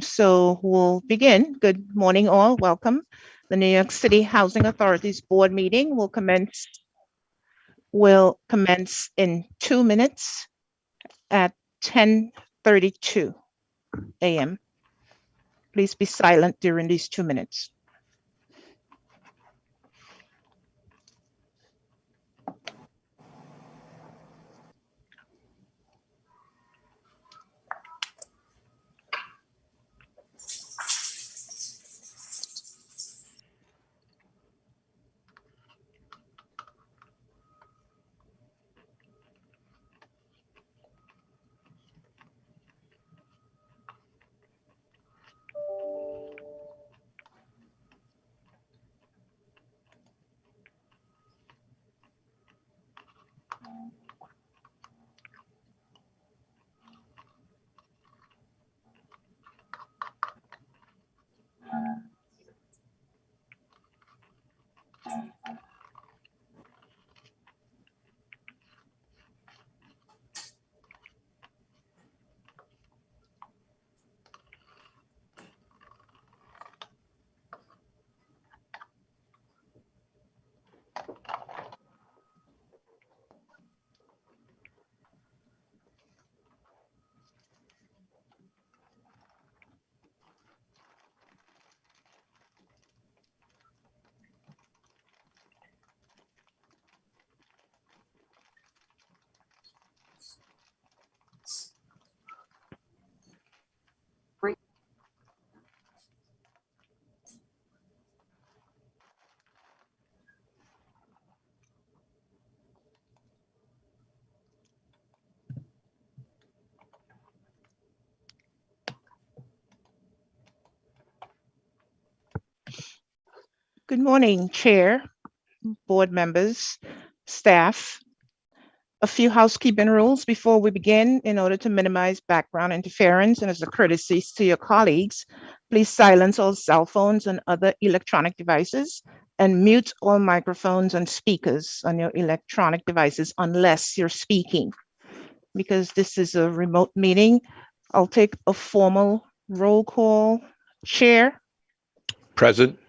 So we'll begin. Good morning, all. Welcome. The New York City Housing Authority's board meeting will commence in 2 minutes at 10:32 a.m. Please be silent during these 2 minutes. Good morning, Chair, board members, staff. A few housekeeping rules before we begin. In order to minimize background interference and as a courtesy to your colleagues, please silence all cell phones and other electronic devices and mute all microphones and speakers on your electronic devices unless you're speaking. Because this is a remote meeting, I'll take a formal roll call. Chair. Present.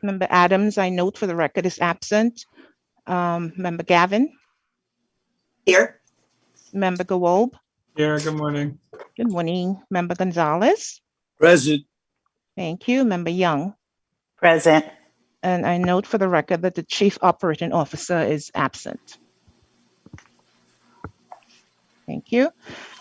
Member Adams, I note for the record, is absent. Member Gavin. Here. Member Gawolb. Here, good morning. Good morning. Member Gonzalez. Present. Thank you. Member Young. Present. And I note for the record that the Chief Operating Officer is absent. Thank you.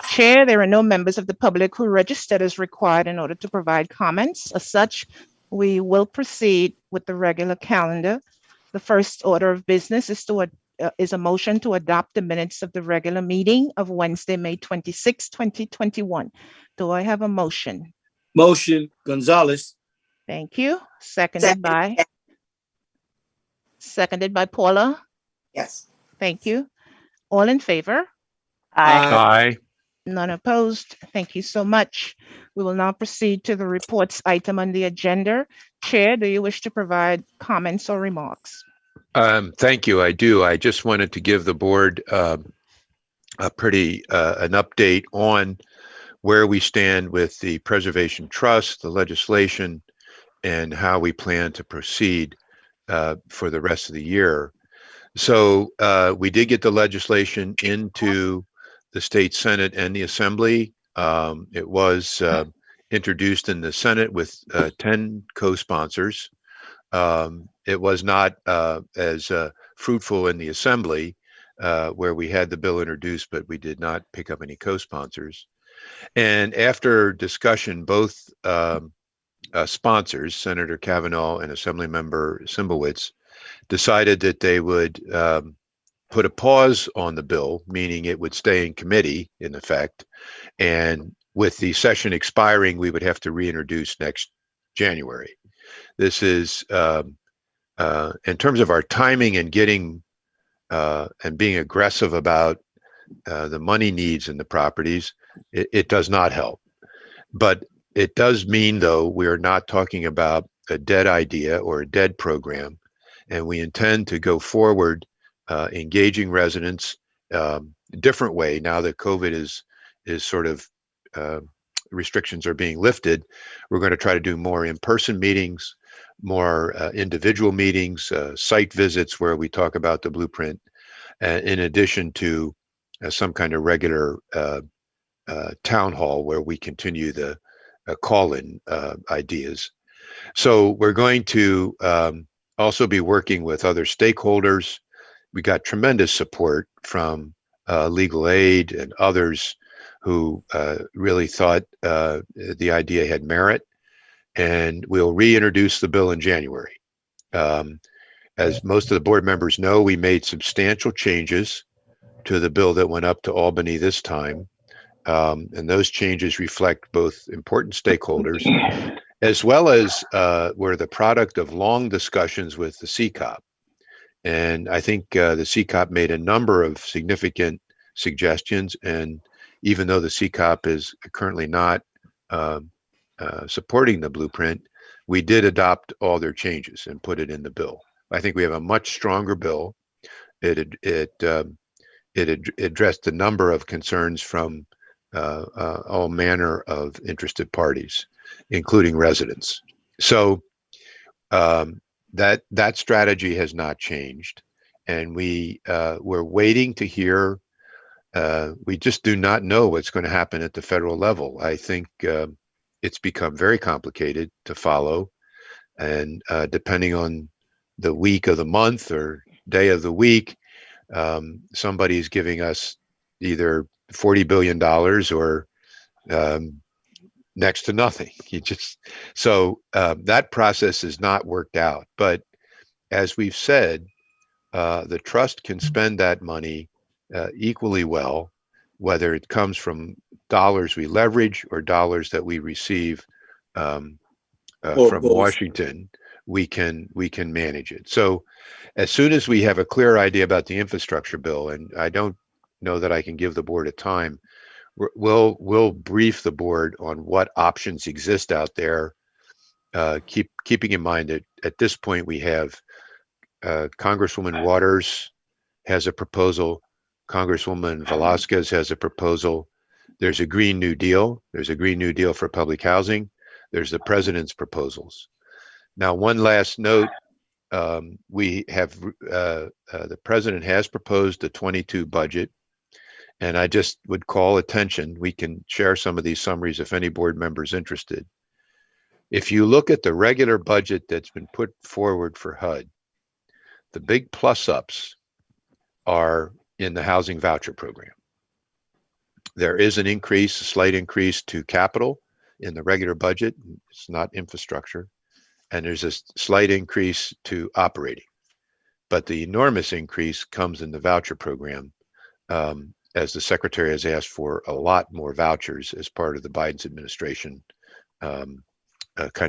Chair, there are no members of the public who registered as required in order to provide comments. As such, we will proceed with the regular calendar. The first order of business is a motion to adopt the minutes of the regular meeting of Wednesday, May 26, 2021. Do I have a motion? Motion, Gonzalez. Thank you. Seconded by Paula. Yes. Thank you. All in favor? Aye. None opposed. Thank you so much. We will now proceed to the reports item on the agenda. Chair, do you wish to provide comments or remarks? Thank you. I do. I just wanted to give the board an update on where we stand with the Preservation Trust, the legislation, and how we plan to proceed for the rest of the year. So we did get the legislation into the state Senate and the Assembly. It was introduced in the Senate with 10 co-sponsors. It was not as fruitful in the Assembly, where we had the bill introduced, but we did not pick up any co-sponsors. And after discussion, both sponsors, Senator Kavanaugh and Assemblymember Simblewitz, decided that they would put a pause on the bill, meaning it would stay in committee in effect. And with the session expiring, we would have to reintroduce next January. This is, in terms of our timing and getting and being aggressive about the money needs in the properties, it does not help. But it does mean, though, we are not talking about a dead idea or a dead program, and we intend to go forward engaging residents a different way now that COVID is sort of restrictions are being lifted, we're going to try to do more in-person meetings, more individual meetings, site visits where we talk about the blueprint, in addition to some kind of regular town hall where we continue the call-in ideas. So we're going to also be working with other stakeholders. We got tremendous support from legal aid and others who really thought the idea had merit, and we'll reintroduce the bill in January. As most of the board members know, we made substantial changes to the bill that went up to Albany this time. And those changes reflect both important stakeholders as well as were the product of long discussions with the CCOP. And I think the CCOP made a number of significant suggestions. And even though the CCOP is currently not supporting the blueprint, we did adopt all their changes and put it in the bill. I think we have a much stronger bill. It addressed a number of concerns from all manner of interested parties, including residents. So that strategy has not changed, and we're waiting to hear. We just do not know what's going to happen at the federal level. I think it's become very complicated to follow, and depending on the week of the month or day of the week, somebody's giving us either $40 billion or next to nothing. That process is not worked out. But as we've said, the trust can spend that money equally well, whether it comes from dollars we leverage or dollars that we receive from both. Washington. We can manage it. So as soon as we have a clear idea about the infrastructure bill, and I don't know that I can give the board a time, we'll brief the board on what options exist out there, keeping in mind that at this point we have Congresswoman Waters has a proposal, Congresswoman Velasquez has a proposal, there's a Green New Deal, there's a Green New Deal for public housing, there's the president's proposals. Now, one last note, we have the president has proposed a 22 budget, and I just would call attention. We can share some of these summaries if any board member's interested. If you look at the regular budget that's been put forward for HUD, the big plus ups are in the housing voucher program. There is an increase, a slight increase to capital in the regular budget. It's not infrastructure. And there's a slight increase to operating. But the enormous increase comes in the voucher program, as the secretary has asked for a lot more vouchers as part of the Biden's administration, kind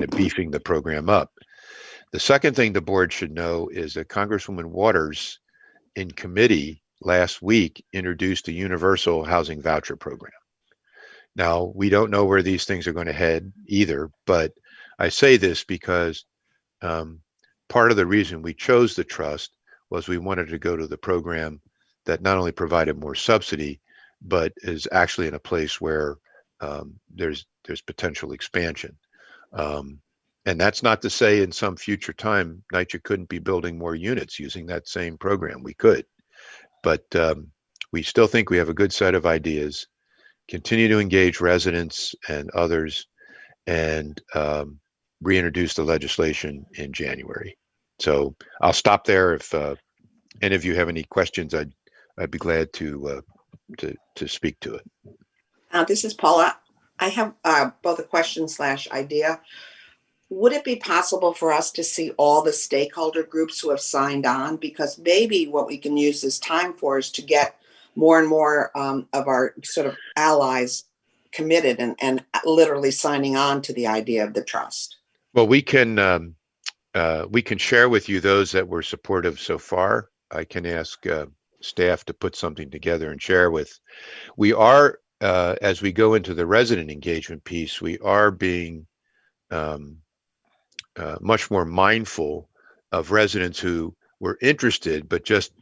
of beefing the program up. The second thing the board should know is that Congresswoman Waters in committee last week introduced a universal housing voucher program. Now, we don't know where these things are going to head either, but I say this because part of the reason we chose the trust was we wanted to go to the program that not only provided more subsidy, but is actually in a place where there's potential expansion. And that's not to say in some future time, NYCHA couldn't be building more units using that same program. We could, but we still think we have a good set of ideas, continue to engage residents and others, and reintroduce the legislation in January. So I'll stop there. If any of you have any questions, I'd be glad to speak to it. This is Paula. I have both a question / idea. Would it be possible for us to see all the stakeholder groups who have signed on? Because maybe what we can use this time for is to get more and more of our sort of allies committed and literally signing on to the idea of the trust. Well, we can share with you those that were supportive so far. I can ask staff to put something together and share with. We are, as we go into the resident engagement piece, we are being much more mindful of residents who were interested but just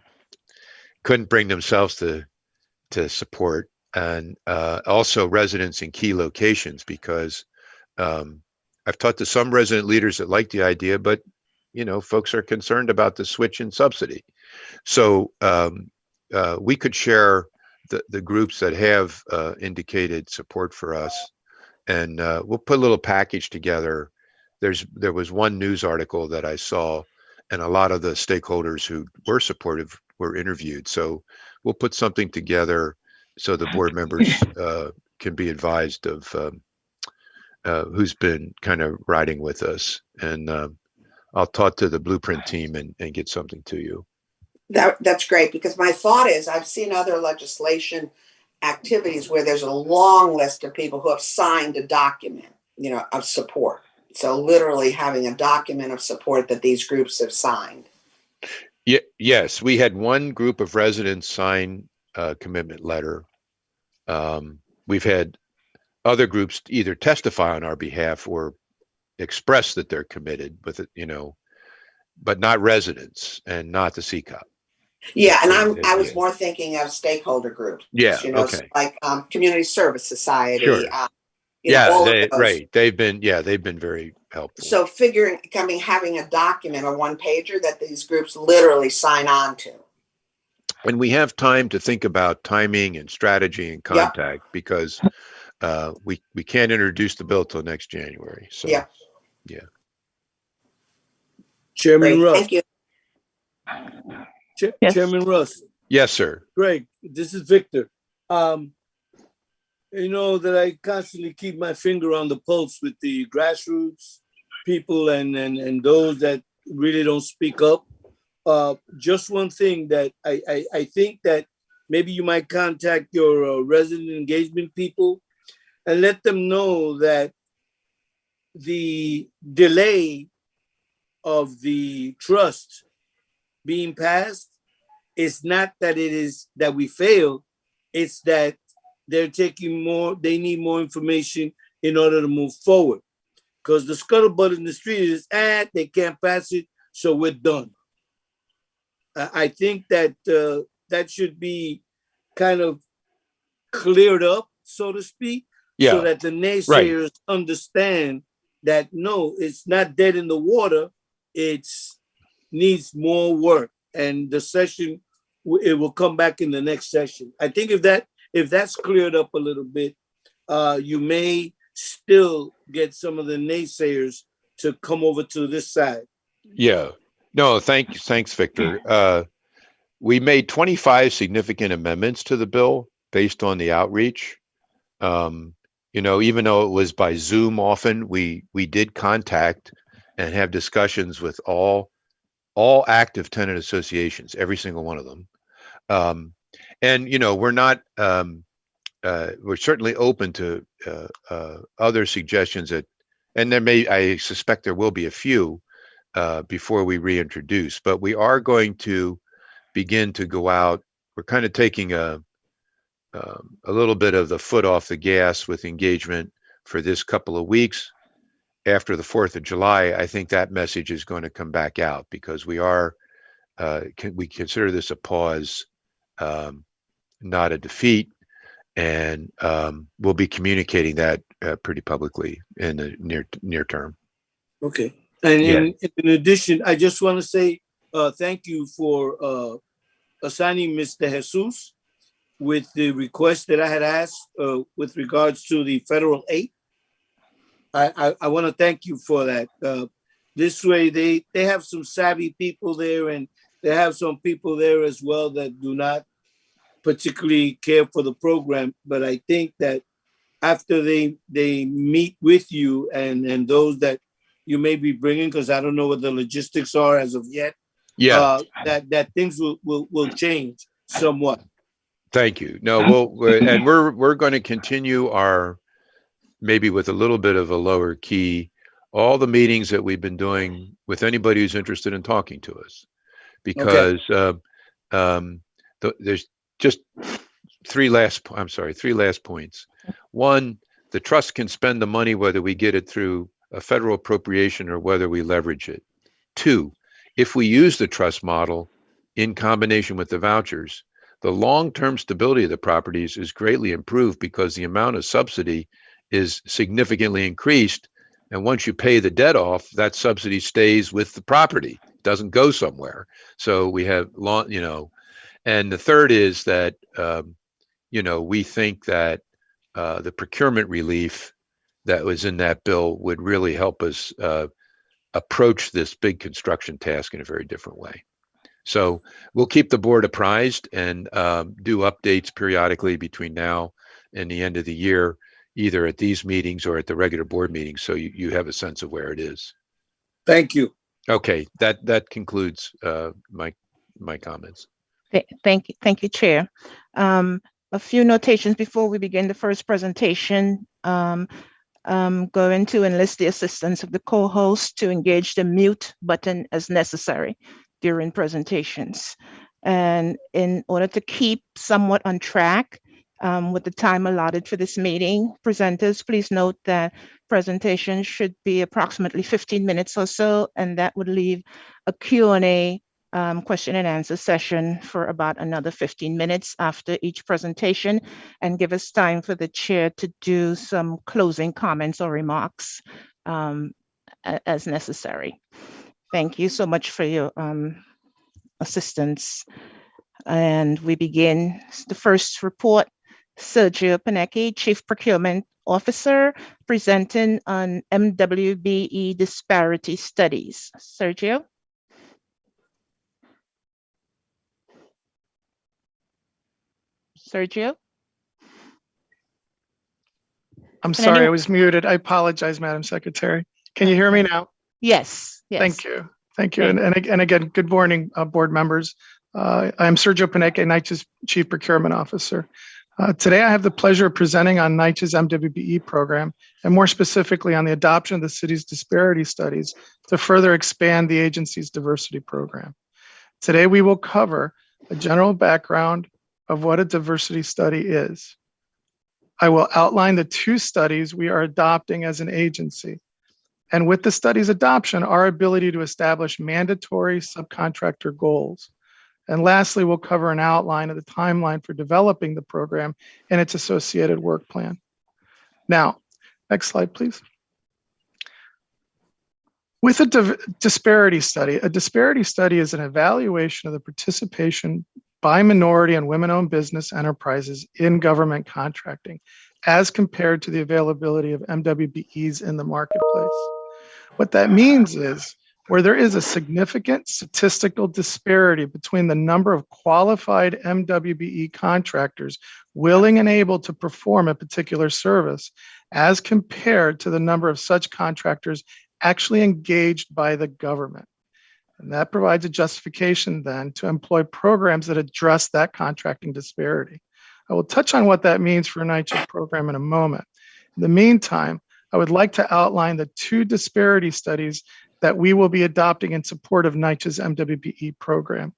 couldn't bring themselves to support. and also residents in key locations, because I've talked to some resident leaders that like the idea, but folks are concerned about the switch in subsidy. So we could share the groups that have indicated support for us, and we'll put a little package together. There was one news article that I saw, and a lot of the stakeholders who were supportive were interviewed. So we'll put something together so the board members can be advised of who's been kind of riding with us. And I'll talk to the Blueprint team and get something to you. That's great, because my thought is I've seen other legislation activities where there's a long list of people who have signed a document, of support. So literally having a document of support that these groups have signed. Yeah, yes, we had one group of residents sign a commitment letter. We've had other groups either testify on our behalf or express that they're committed with it, but not residents and not the CCOP. Yeah, and I was more thinking of stakeholder groups. Yeah, okay. Like Community Service Society. Sure. All of those. Right. They've been very helpful. So having a document, a one pager that these groups literally sign on to. And we have time to think about timing and strategy and contact, because we can't introduce the bill till next January. So yeah. Chairman Russ. Thank you. Yes. Chairman Russ. Yes, sir. Greg, this is Victor. You know that I constantly keep my finger on the pulse with the grassroots people and those that really don't speak up. Just one thing that I think that maybe you might contact your resident engagement people and let them know that the delay of the trust being passed is not that it is that we failed, it's that they need more information in order to move forward. Because the scuttlebutt in the street is, they can't pass it, so we're done. I think that that should be kind of cleared up, so to speak, so that the naysayers understand that no, it's not dead in the water, it's needs more work. And the session, it will come back in the next session. I think if that's cleared up a little bit, you may still get some of the naysayers to come over to this side. Yeah. No, thanks, Victor. We made 25 significant amendments to the bill based on the outreach. Even though it was by Zoom often, we did contact and have discussions with all active tenant associations, every single one of them. We're not, we're certainly open to other suggestions and I suspect there will be a few before we reintroduce, but we are going to begin to go out. We're kind of taking a little bit of the foot off the gas with engagement for this couple of weeks. After the 4th of July, I think that message is going to come back out, because we consider this a pause, not a defeat, and we'll be communicating that pretty publicly in the near term. Okay. And in addition, I just want to say thank you for assigning Mr. Jesus with the request that I had asked with regards to the federal aid. I want to thank you for that. This way, they have some savvy people there, and they have some people there as well that do not particularly care for the program. But I think that after they meet with you and those that you may be bringing, because I don't know what the logistics are as of yet, that things will change somewhat. Thank you. No, we're going to continue our, maybe with a little bit of a lower key, all the meetings that we've been doing with anybody who's interested in talking to us, because there's just three last points. One, the trust can spend the money whether we get it through a federal appropriation or whether we leverage it. Two, if we use the trust model in combination with the vouchers, the long-term stability of the properties is greatly improved because the amount of subsidy is significantly increased. And once you pay the debt off, that subsidy stays with the property, doesn't go somewhere. So we have long, and the third is that, we think that the procurement relief that was in that bill would really help us approach this big construction task in a very different way. So we'll keep the board apprised and do updates periodically between now and the end of the year, either at these meetings or at the regular board meetings, so you have a sense of where it is. Thank you. Okay, that concludes my comments. Thank you, Chair. A few notations before we begin the first presentation. Going to enlist the assistance of the co-host to engage the mute button as necessary during presentations. And in order to keep somewhat on track with the time allotted for this meeting, presenters, please note that presentations should be approximately 15 minutes or so, and that would leave a Q&A question and answer session for about another 15 minutes after each presentation, and give us time for the chair to do some closing comments or remarks as necessary. Thank you so much for your assistance. And we begin the first report. Sergio Panecki, Chief Procurement Officer, presenting on MWBE disparity studies. Sergio? Sergio? I'm sorry, I was muted. I apologize, Madam Secretary. Can you hear me now? Yes. Thank you. Thank you. And again, good morning, board members. I'm Sergio Panecki, NYCHA's Chief Procurement Officer. Today, I have the pleasure of presenting on NYCHA's MWBE program, and more specifically on the adoption of the city's disparity studies to further expand the agency's diversity program. Today, we will cover a general background of what a diversity study is. I will outline the 2 studies we are adopting as an agency. And with the study's adoption, our ability to establish mandatory subcontractor goals. And lastly, we'll cover an outline of the timeline for developing the program and its associated work plan. Now, next slide, please. With a disparity study is an evaluation of the participation by minority and women-owned business enterprises in government contracting as compared to the availability of MWBEs in the marketplace. What that means is where there is a significant statistical disparity between the number of qualified MWBE contractors willing and able to perform a particular service as compared to the number of such contractors actually engaged by the government. And that provides a justification then to employ programs that address that contracting disparity. I will touch on what that means for a NYCHA program in a moment. In the meantime, I would like to outline the 2 disparity studies that we will be adopting in support of NYCHA's MWBE program.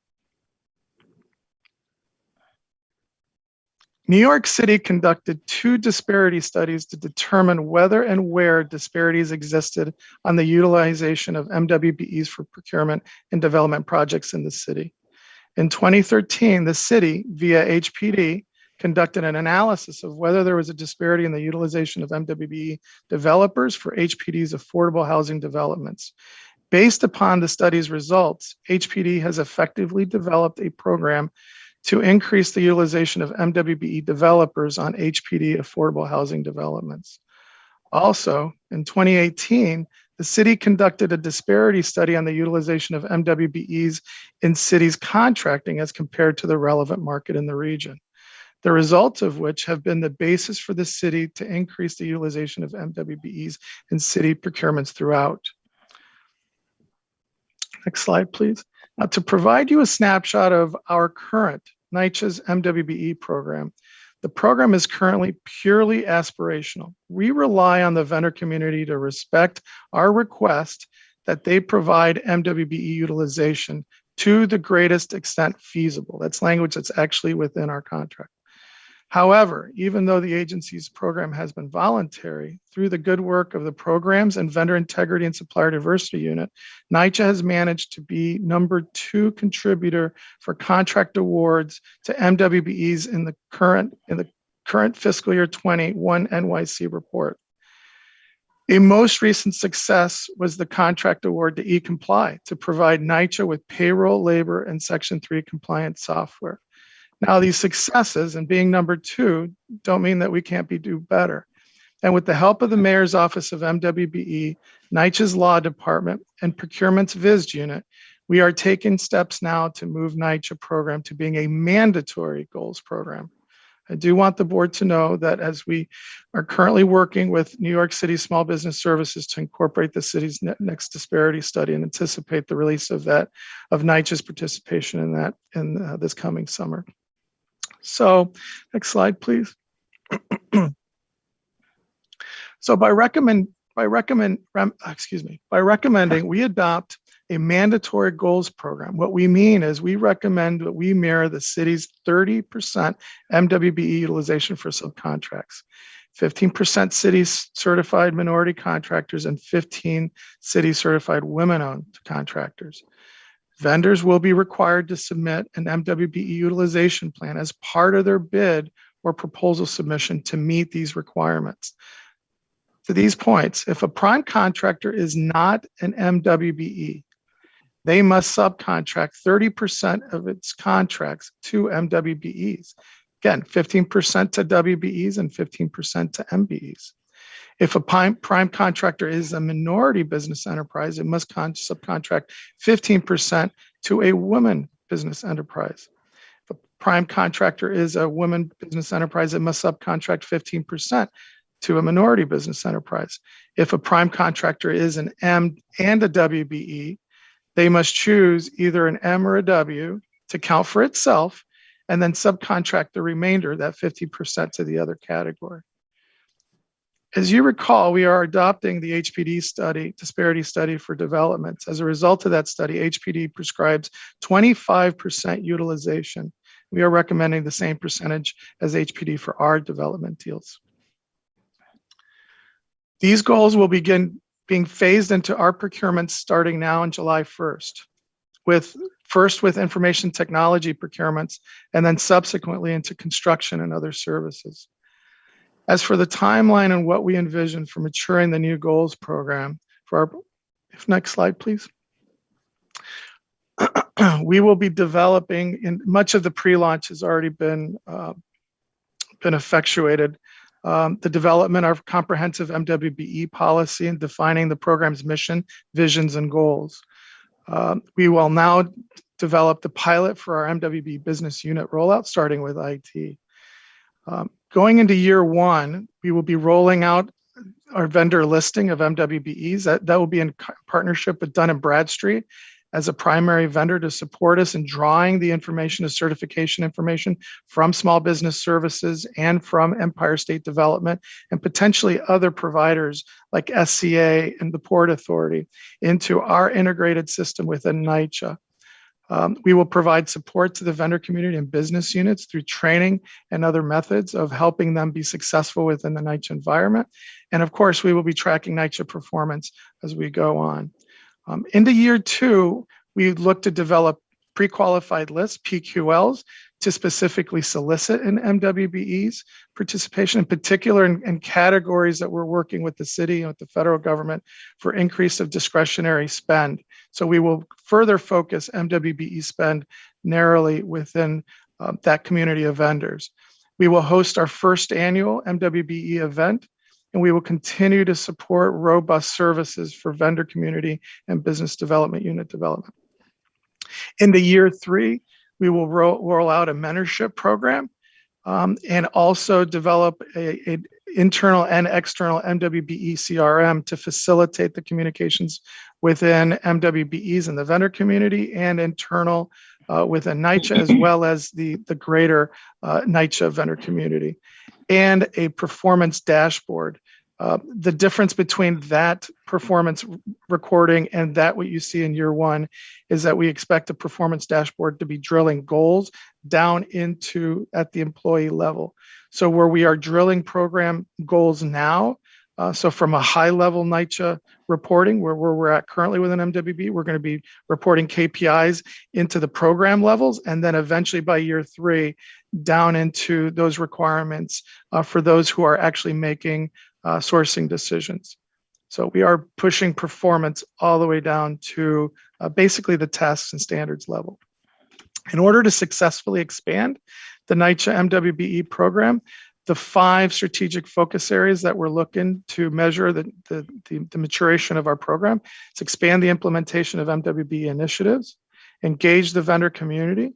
New York City conducted 2 disparity studies to determine whether and where disparities existed on the utilization of MWBEs for procurement and development projects in the city. In 2013, the city, via HPD, conducted an analysis of whether there was a disparity in the utilization of MWBE developers for HPD's affordable housing developments. Based upon the study's results, HPD has effectively developed a program to increase the utilization of MWBE developers on HPD affordable housing developments. Also, in 2018, the city conducted a disparity study on the utilization of MWBEs in cities contracting as compared to the relevant market in the region. The results of which have been the basis for the city to increase the utilization of MWBEs in city procurements throughout. Next slide, please. Now, to provide you a snapshot of our current NYCHA's MWBE program, the program is currently purely aspirational. We rely on the vendor community to respect our request that they provide MWBE utilization to the greatest extent feasible. That's language that's actually within our contract. However, even though the agency's program has been voluntary, through the good work of the programs and vendor integrity and supplier diversity unit, NYCHA has managed to be #2 contributor for contract awards to MWBEs in the current fiscal year 21 NYC report. A most recent success was the contract award to eComply to provide NYCHA with payroll, labor, and Section 3 compliance software. Now, these successes and being #2 don't mean that we can't do better. And with the help of the Mayor's Office of MWBE, NYCHA's Law Department, and Procurement's VIS unit, we are taking steps now to move NYCHA program to being a mandatory goals program. I do want the board to know that as we are currently working with New York City Small Business Services to incorporate the city's next disparity study and anticipate the release of NYCHA's participation in that in this coming summer. So next slide, please. So by recommending we adopt a mandatory goals program, what we mean is we recommend that we mirror the city's 30% MWBE utilization for subcontracts, 15% city certified minority contractors, and 15 city certified women-owned contractors. Vendors will be required to submit an MWBE utilization plan as part of their bid or proposal submission to meet these requirements. To these points, if a prime contractor is not an MWBE, they must subcontract 30% of its contracts to MWBEs. Again, 15% to WBEs and 15% to MBEs. If a prime contractor is a minority business enterprise, it must subcontract 15% to a woman business enterprise. If a prime contractor is a woman business enterprise, it must subcontract 15% to a minority business enterprise. If a prime contractor is an M and a WBE, they must choose either an M or a W to count for itself and then subcontract the remainder, that 50%, to the other category. As you recall, we are adopting the HPD study, disparity study for developments. As a result of that study, HPD prescribes 25% utilization. We are recommending the same percentage as HPD for our development deals. These goals will begin being phased into our procurements starting now on July 1st, first with information technology procurements, and then subsequently into construction and other services. As for the timeline and what we envision for maturing the new goals program, next slide, please. We will be developing, and much of the pre-launch has already been effectuated, the development of comprehensive MWBE policy and defining the program's mission, visions, and goals. We will now develop the pilot for our MWBE business unit rollout, starting with IT. Going into year one, we will be rolling out our vendor listing of MWBEs. That will be in partnership with Dun & Bradstreet as a primary vendor to support us in drawing the information to certification information from small business services and from Empire State Development and potentially other providers like SCA and the Port Authority into our integrated system within NYCHA. We will provide support to the vendor community and business units through training and other methods of helping them be successful within the NYCHA environment. And of course, we will be tracking NYCHA performance as we go on. Into year two, we look to develop pre-qualified lists, PQLs, to specifically solicit an MWBE's participation, in particular in categories that we're working with the city and with the federal government for increase of discretionary spend. So we will further focus MWBE spend narrowly within that community of vendors. We will host our first annual MWBE event, and we will continue to support robust services for vendor community and business development unit development. Into year three, we will roll out a mentorship program and also develop an internal and external MWBE CRM to facilitate the communications within MWBEs in the vendor community and internal within NYCHA, as well as the greater NYCHA vendor community, and a performance dashboard. The difference between that performance recording and that what you see in year one is that we expect the performance dashboard to be drilling goals down into at the employee level. So where we are drilling program goals now, so from a high level NYCHA reporting, where we're at currently within MWB, we're going to be reporting KPIs into the program levels, and then eventually by year 3, down into those requirements for those who are actually making sourcing decisions. So we are pushing performance all the way down to basically the tasks and standards level. In order to successfully expand the NYCHA MWBE program, the 5 strategic focus areas that we're looking to measure the maturation of our program is expand the implementation of MWBE initiatives, engage the vendor community,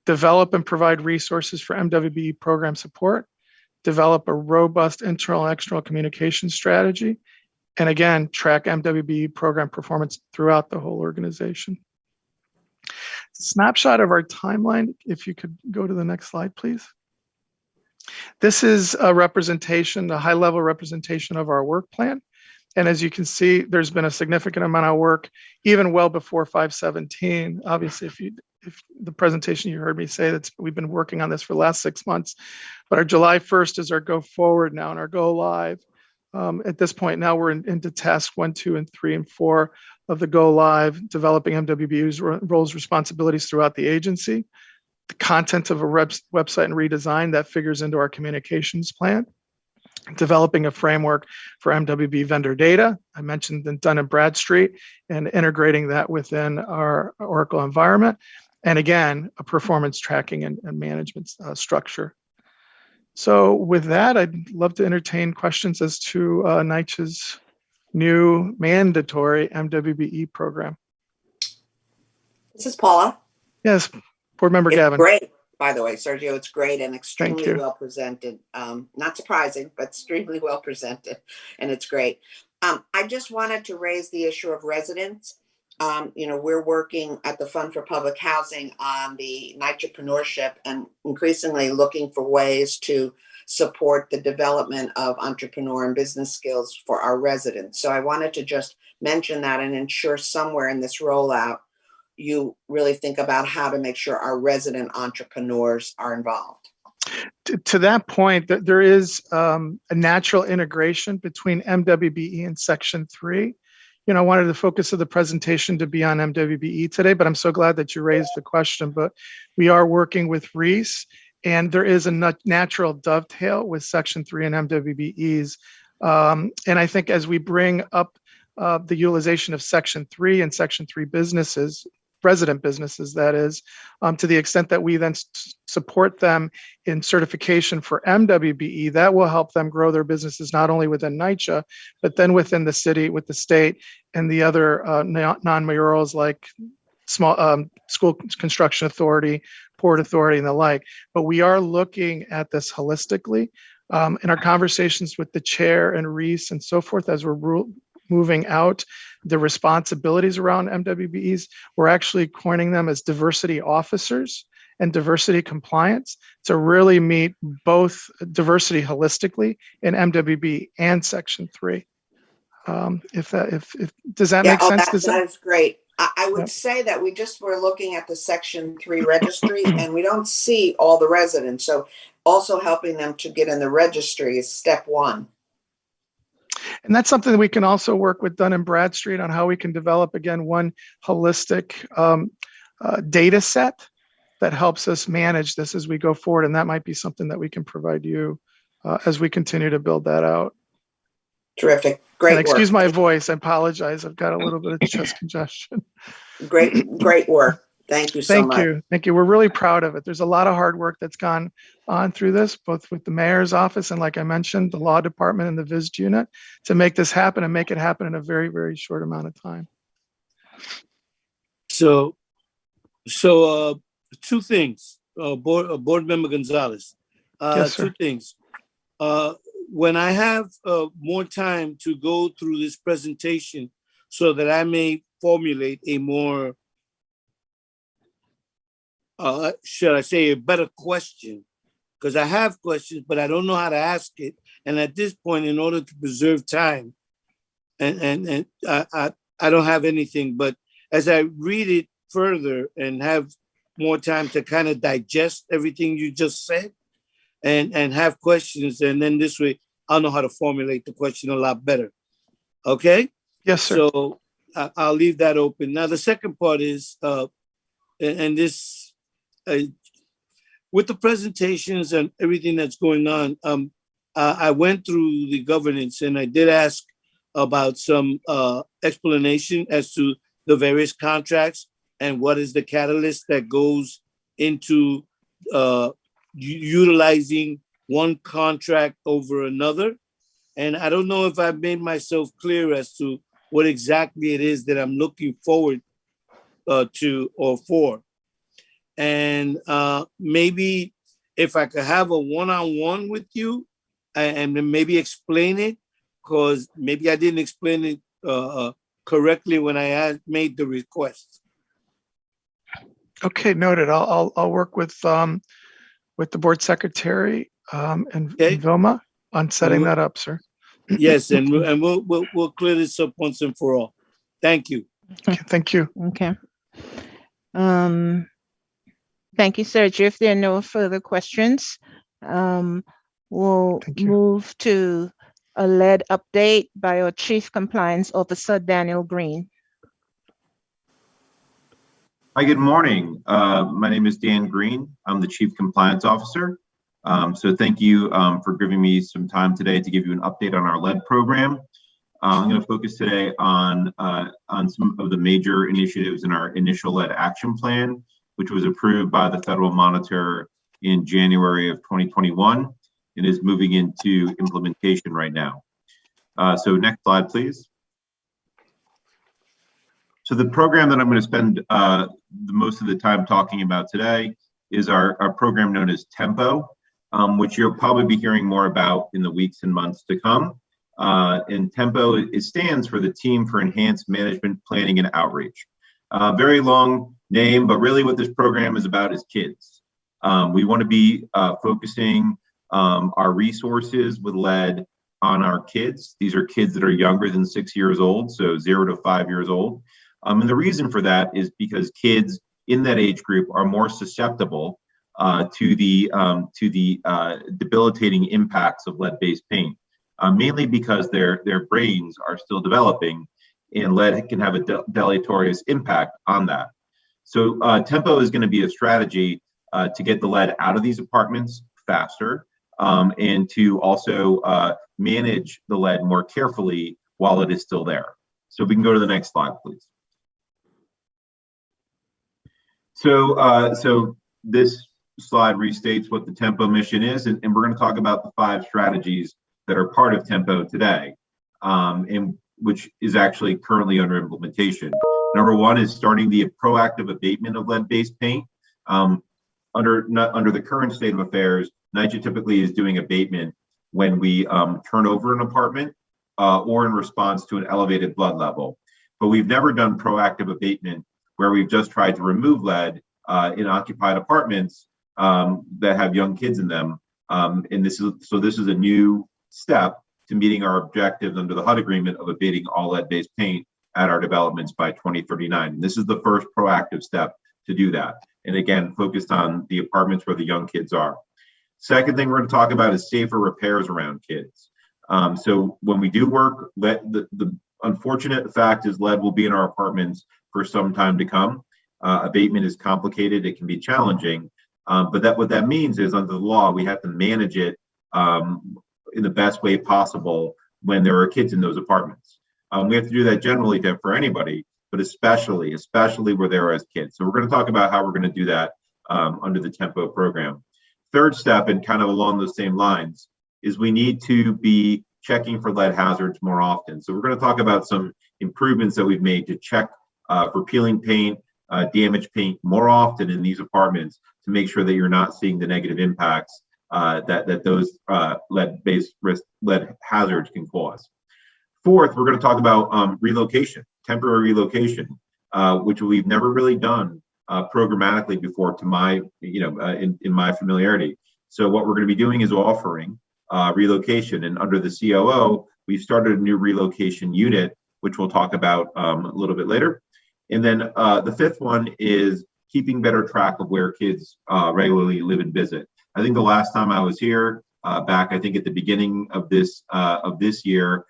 develop and provide resources for MWBE program support, develop a robust internal and external communication strategy, and again, track MWBE program performance throughout the whole organization. Snapshot of our timeline, if you could go to the next slide, please. This is a representation, a high-level representation of our work plan. And as you can see, there's been a significant amount of work, even well before 517. Obviously, if the presentation you heard me say that we've been working on this for the last 6 months, but our July 1st is our go forward now and our go live. At this point now, we're into tasks 1, 2, and 3, and 4 of the go live, developing MWBE's roles, responsibilities throughout the agency. The content of a website and redesign that figures into our communications plan, developing a framework for MWB vendor data. I mentioned the Dun & Bradstreet and integrating that within our Oracle environment. And again, a performance tracking and management structure. So with that, I'd love to entertain questions as to NYCHA's new mandatory MWBE program. This is Paula. Yes. Board Member It's Gavin. great, by the way, Sergio. It's great and extremely you. well presented. Not surprising, but extremely well presented, and it's great. I just wanted to raise the issue of residents. We're working at the Fund for Public Housing on the entrepreneurship and increasingly looking for ways to support the development of entrepreneur and business skills for our residents. So I wanted to just mention that and ensure somewhere in this rollout you really think about how to make sure our resident entrepreneurs are involved. To that point, there is a natural integration between MWBE and Section 3. I wanted the focus of the presentation to be on MWBE today, but I'm so glad that you raised the question. But we are working with Reese, and there is a natural dovetail with Section 3 and MWBEs. And I think as we bring up the utilization of Section 3 and Section 3 businesses, resident businesses, that is, to the extent that we then support them in certification for MWBE, that will help them grow their businesses not only within NYCHA, but then within the city, with the state, and the other non-mayorals like small school construction authority, port authority, and the like. But we are looking at this holistically in our conversations with the chair and Reese and so forth as we're moving out the responsibilities around MWBEs. We're actually coining them as diversity officers and diversity compliance to really meet both diversity holistically in MWB and Section 3. Does that make sense? That is great. I would say that we just were looking at the Section 3 registry and we don't see all the residents. So also helping them to get in the registry is step 1. And that's something that we can also work with Dun & Bradstreet on, how we can develop, again, one holistic data set that helps us manage this as we go forward. And that might be something that we can provide you as we continue to build that out. Terrific. Great and excuse work. my voice. I apologize. I've got a little bit of chest congestion. Great work. Thank you so much. Thank you. We're really proud of it. There's a lot of hard work that's gone on through this, both with the mayor's office and, like I mentioned, the law department and the VISD unit to make this happen and make it happen in a very, very short amount of time. So two things, Board Member Gonzalez. Yes, sir. Two things. When I have more time to go through this presentation so that I may formulate a more should I say, a better question, because I have questions, but I don't know how to ask it. And at this point, in order to preserve time, and I don't have anything. But as I read it further and have more time to kind of digest everything you just said and have questions. And then this way, I'll know how to formulate the question a lot better. Okay? Yes, sir. So I'll leave that open. Now, the second part is, and this, with the presentations and everything that's going on, I went through the governance and I did ask about some explanation as to the various contracts and what is the catalyst that goes into utilizing one contract over another. And I don't know if I've made myself clear as to what exactly it is that I'm looking forward to or for. And maybe if I could have a one-on-one with you and maybe explain it, because maybe I didn't explain it correctly when I made the request. Okay, noted. I'll work with the board secretary and Vilma on setting that up, sir. Yes, and we'll clear this up once and for all. Thank you. Okay, thank you. Okay. Thank you, Sergio. If there are no further questions, we'll move to a lead update by our Chief Compliance Officer, Daniel Green. Hi, good morning. My name is Dan Green. I'm the Chief Compliance Officer. So thank you for giving me some time today to give you an update on our lead program. I'm going to focus today on some of the major initiatives in our initial lead action plan, which was approved by the Federal Monitor in January of 2021 and is moving into implementation right now. So next slide, please. So the program that I'm going to spend the most of the time talking about today is our program known as Tempo, which you'll probably be hearing more about in the weeks and months to come. And Tempo, it stands for the Team for Enhanced Management Planning and Outreach. Very long name, but really what this program is about is kids. We want to be focusing our resources with lead on our kids. These are kids that are younger than 6 years old, so 0 to 5 years old. And the reason for that is because kids in that age group are more susceptible to the debilitating impacts of lead-based paint, mainly because their brains are still developing, and lead can have a deleterious impact on that. So Tempo is going to be a strategy to get the lead out of these apartments faster, and to also manage the lead more carefully while it is still there. So we can go to the next slide, please. So this slide restates what the Tempo mission is, and we're going to talk about the 5 strategies that are part of Tempo today, and which is actually currently under implementation. Number 1 is starting the proactive abatement of lead-based paint. Under the current state of affairs, NYCHA typically is doing abatement when we turn over an apartment or in response to an elevated blood level. But we've never done proactive abatement where we've just tried to remove lead in occupied apartments that have young kids in them. And this is a new step to meeting our objectives under the HUD agreement of abating all lead-based paint at our developments by 2039. And this is the first proactive step to do that. And again, focused on the apartments where the young kids are. Second thing we're going to talk about is safer repairs around kids. So when we do work, the unfortunate fact is lead will be in our apartments for some time to come. Abatement is complicated, it can be challenging, but what that means is under the law, we have to manage it in the best way possible when there are kids in those apartments. We have to do that generally for anybody, but especially where there are kids. So we're going to talk about how we're going to do that under the Tempo program. Third step, and kind of along those same lines, is we need to be checking for lead hazards more often. So we're going to talk about some improvements that we've made to check for peeling paint, damaged paint more often in these apartments to make sure that you're not seeing the negative impacts that those lead-based lead hazards can cause. Fourth, we're going to talk about relocation, temporary relocation, which we've never really done programmatically before, to my, in my familiarity. So what we're going to be doing is offering relocation, and under the COO, we've started a new relocation unit, which we'll talk about a little bit later. And then the fifth one is keeping better track of where kids regularly live and visit. I think the last time I was here, back I think at the beginning of this year,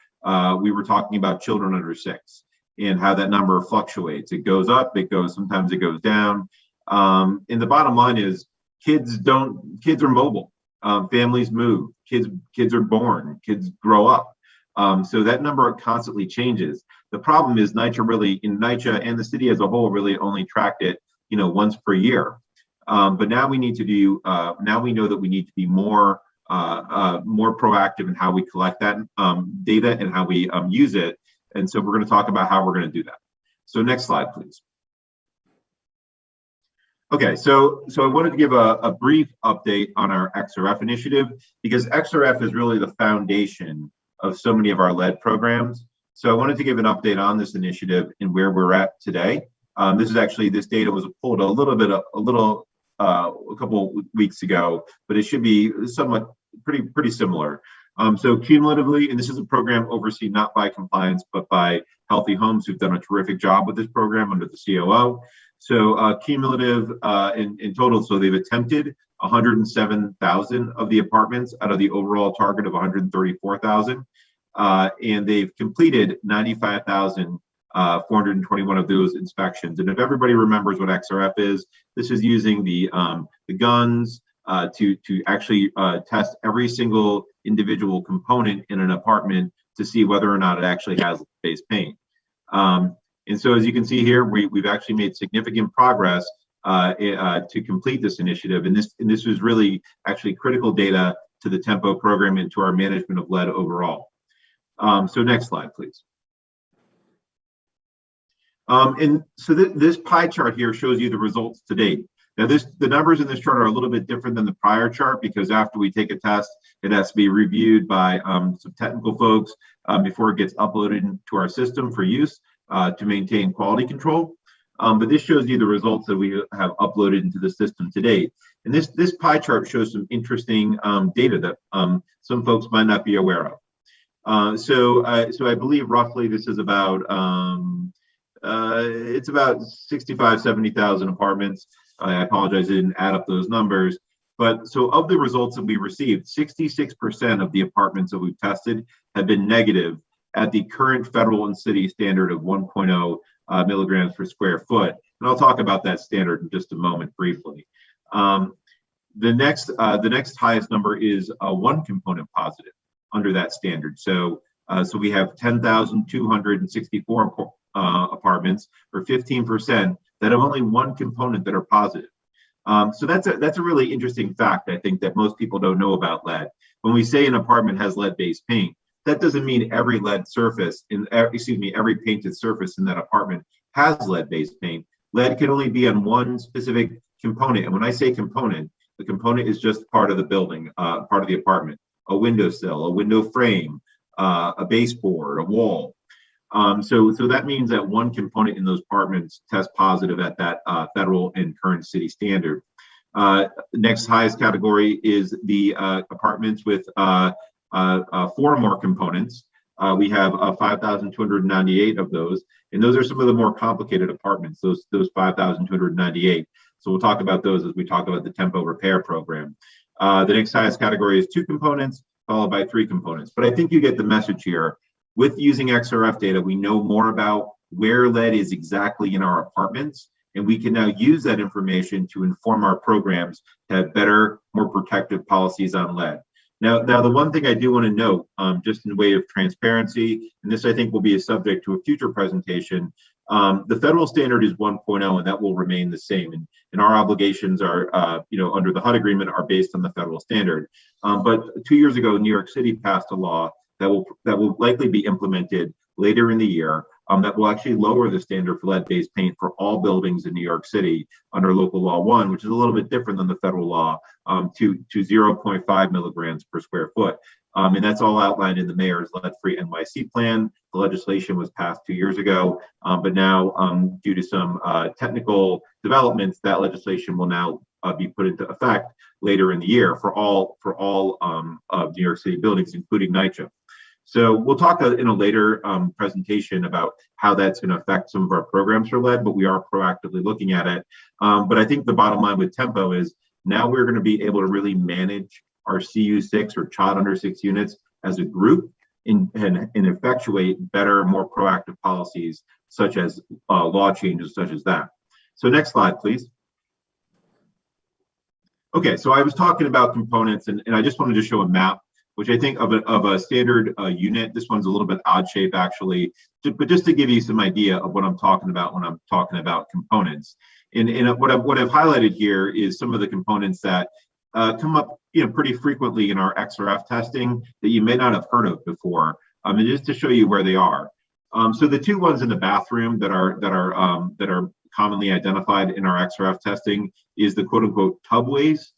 we were talking about children under 6 and how that number fluctuates. It goes up, sometimes it goes down. And the bottom line is kids are mobile. Families move, kids are born, kids grow up. So that number constantly changes. The problem is NYCHA and the city as a whole really only tracked it, once per year. But now we need to do, now we know that we need to be more proactive in how we collect that data and how we use it. And so we're going to talk about how we're going to do that. So next slide, please. Okay, so I wanted to give a brief update on our XRF initiative, because XRF is really the foundation of so many of our lead programs. So I wanted to give an update on this initiative and where we're at today. This data was pulled a couple weeks ago, but it should be somewhat pretty similar. So cumulatively, and this is a program overseen not by compliance, but by Healthy Homes, who've done a terrific job with this program under the COO. So cumulative in total, so they've attempted 107,000 of the apartments out of the overall target of 134,000. And they've completed 95,421 of those inspections. And if everybody remembers what XRF is, this is using the guns to actually test every single individual component in an apartment to see whether or not it actually has base paint. And so as you can see here, we've actually made significant progress to complete this initiative. And this was really actually critical data to the Tempo program and to our management of lead overall. So next slide, please. And so this pie chart here shows you the results to date. Now the numbers in this chart are a little bit different than the prior chart, because after we take a test, it has to be reviewed by some technical folks before it gets uploaded into our system for use to maintain quality control. But this shows you the results that we have uploaded into the system to date. And this pie chart shows some interesting data that some folks might not be aware of. So I believe roughly this is about it's about 65, 70,000 apartments. I apologize, I didn't add up those numbers. But so of the results that we received, 66% of the apartments that we've tested have been negative at the current federal and city standard of 1.0 milligrams per square foot. And I'll talk about that standard in just a moment briefly. The next highest number is one component positive under that standard. So we have 10,264 apartments, or 15%, that have only one component that are positive. So that's a really interesting fact, I think, that most people don't know about lead. When we say an apartment has lead-based paint, that doesn't mean every lead surface every painted surface in that apartment has lead-based paint. Lead can only be on one specific component. And when I say component, the component is just part of the building, part of the apartment, a windowsill, a window frame, a baseboard, a wall. So that means that one component in those apartments tests positive at that federal and current city standard. Next highest category is the apartments with 4 or more components. We have 5,298 of those, and those are some of the more complicated apartments, those 5,298. So we'll talk about those as we talk about the Tempo repair program. The next highest category is 2 components, followed by 3 components. But I think you get the message here. With using XRF data, we know more about where lead is exactly in our apartments, and we can now use that information to inform our programs to have better, more protective policies on lead. Now the one thing I do want to note, just in the way of transparency, and this I think will be a subject to a future presentation, the federal standard is 1.0, and that will remain the same. And our obligations are, under the HUD agreement, are based on the federal standard. But 2 years ago, New York City passed a law that will likely be implemented later in the year, that will actually lower the standard for lead-based paint for all buildings in New York City under local law 1, which is a little bit different than the federal law, to 0.5 milligrams per square foot. And that's all outlined in the mayor's lead-free NYC plan. The legislation was passed 2 years ago, but now due to some technical developments, that legislation will now be put into effect later in the year for all of New York City buildings, including NYCHA. So we'll talk in a later presentation about how that's going to affect some of our programs for lead, but we are proactively looking at it. But I think the bottom line with Tempo is now we're going to be able to really manage our CU6 or child under 6 units as a group and effectuate better, more proactive policies such as law changes such as that. So next slide, please. Okay, so I was talking about components and I just wanted to show a map, which I think of a standard unit. This one's a little bit odd shape actually, but just to give you some idea of what I'm talking about when I'm talking about components. And what I've highlighted here is some of the components that come up pretty frequently in our XRF testing that you may not have heard of before. And just to show you where they are. So the two ones in the bathroom that are commonly identified in our XRF testing is the quote unquote tub waste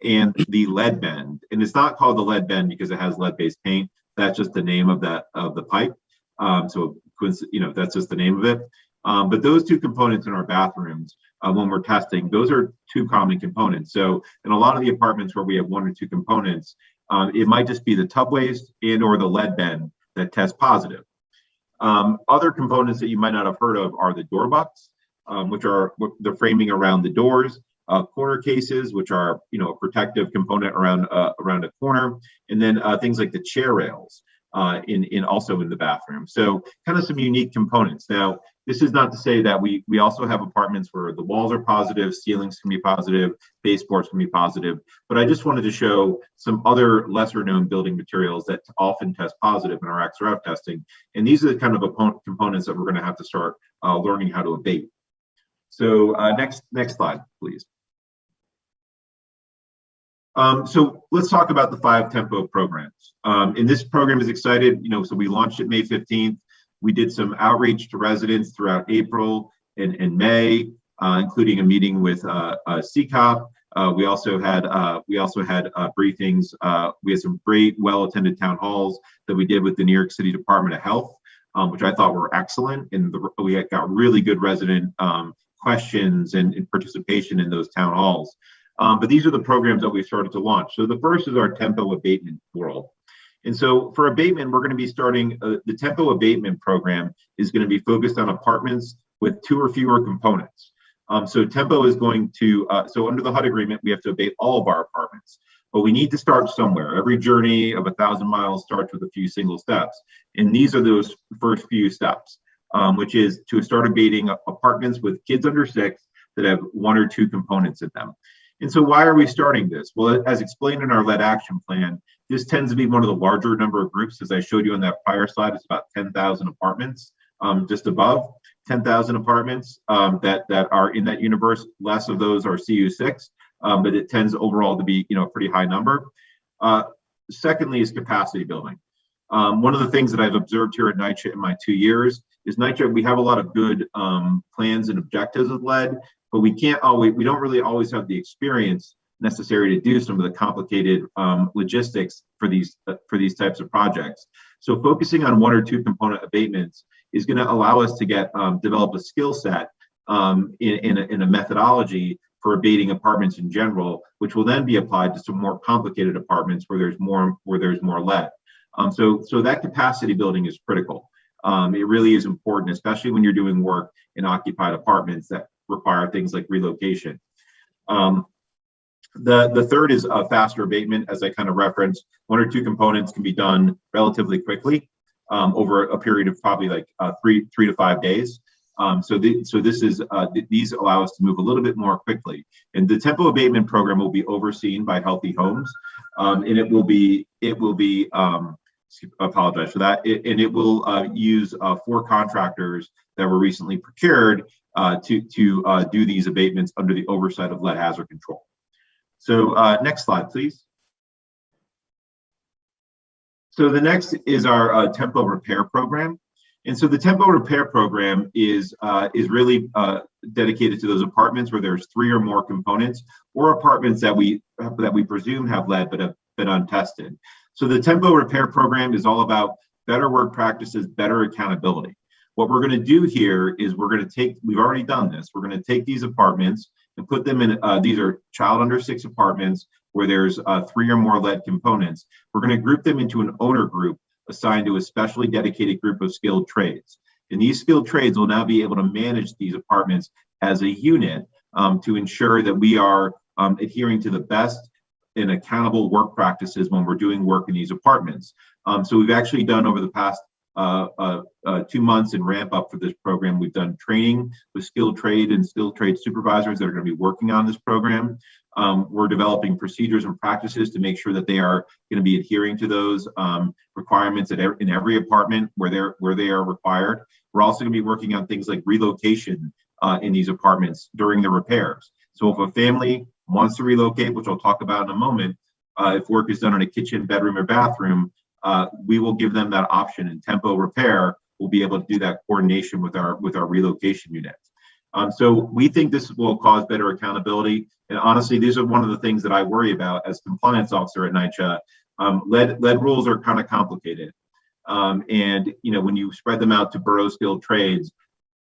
and the lead bend. And it's not called the lead bend because it has lead-based paint. That's just the name of the pipe. So that's just the name of it. But those two components in our bathrooms, when we're testing, those are two common components. So in a lot of the apartments where we have one or two components, it might just be the tub waste and or the lead bend that test positive. Other components that you might not have heard of are the door butts, which are the framing around the doors, corner cases, which are a protective component around a corner, and then things like the chair rails also in the bathroom. So kind of some unique components. Now, this is not to say that we also have apartments where the walls are positive, ceilings can be positive, baseboards can be positive, but I just wanted to show some other lesser known building materials that often test positive in our XRF testing. And these are the kind of components that we're going to have to start learning how to abate. So next slide, please. So let's talk about the 5 Tempo programs. And this program is excited, so we launched it May 15th. We did some outreach to residents throughout April and May, including a meeting with CCOP. We also had briefings. We had some great, well-attended town halls that we did with the New York City Department of Health, which I thought were excellent. And we got really good resident questions and participation in those town halls. But these are the programs that we started to launch. So the first is our Tempo Abatement World. And so for abatement, we're going to be starting the Tempo Abatement program is going to be focused on apartments with 2 or fewer components. So Tempo is going to, so under the HUD agreement, we have to abate all of our apartments, but we need to start somewhere. Every journey of 1,000 miles starts with a few single steps. And these are those first few steps, which is to start abating apartments with kids under 6 that have 1 or 2 components in them. And so why are we starting this? Well, as explained in our lead action plan, this tends to be one of the larger number of groups. As I showed you on that prior slide, it's about 10,000 apartments, just above 10,000 apartments that are in that universe. Less of those are CU6, but it tends overall to be a pretty high number. Secondly is capacity building. One of the things that I've observed here at NYCHA in my 2 years is NYCHA, we have a lot of good plans and objectives with lead, but we don't really always have the experience necessary to do some of the complicated logistics for these types of projects. So focusing on 1 or 2 component abatements is going to allow us to develop a skill set in a methodology for abating apartments in general, which will then be applied to some more complicated apartments where there's more lead. So that capacity building is critical. It really is important, especially when you're doing work in occupied apartments that require things like relocation. The third is a faster abatement, as I kind of referenced. 1 or 2 components can be done relatively quickly over a period of probably like 3 to 5 days. These allow us to move a little bit more quickly. And the Tempo Abatement program will be overseen by Healthy Homes, and it will be apologize for that. It will use 4 contractors that were recently procured to do these abatements under the oversight of lead hazard control. So next slide, please. So the next is our Tempo Repair program. And so the Tempo Repair program is really dedicated to those apartments where there's 3 or more components, or apartments that we presume have lead but have been untested. So the Tempo Repair program is all about better work practices, better accountability. What we're going to do here is we've already done this. We're going to take these apartments and put them in, these are child under 6 apartments where there's 3 or more lead components. We're going to group them into an owner group assigned to a specially dedicated group of skilled trades. And these skilled trades will now be able to manage these apartments as a unit to ensure that we are adhering to the best and accountable work practices when we're doing work in these apartments. So we've actually done over the past 2 months in ramp up for this program. We've done training with skilled trade and skilled trade supervisors that are going to be working on this program. We're developing procedures and practices to make sure that they are going to be adhering to those requirements in every apartment where they are required. We're also going to be working on things like relocation in these apartments during the repairs. So if a family wants to relocate, which I'll talk about in a moment, if work is done in a kitchen, bedroom, or bathroom, we will give them that option, and Tempo Repair will be able to do that coordination with our relocation unit. So we think this will cause better accountability. And honestly, these are one of the things that I worry about as compliance officer at NYCHA. Lead rules are kind of complicated. And when you spread them out to borough skilled trades,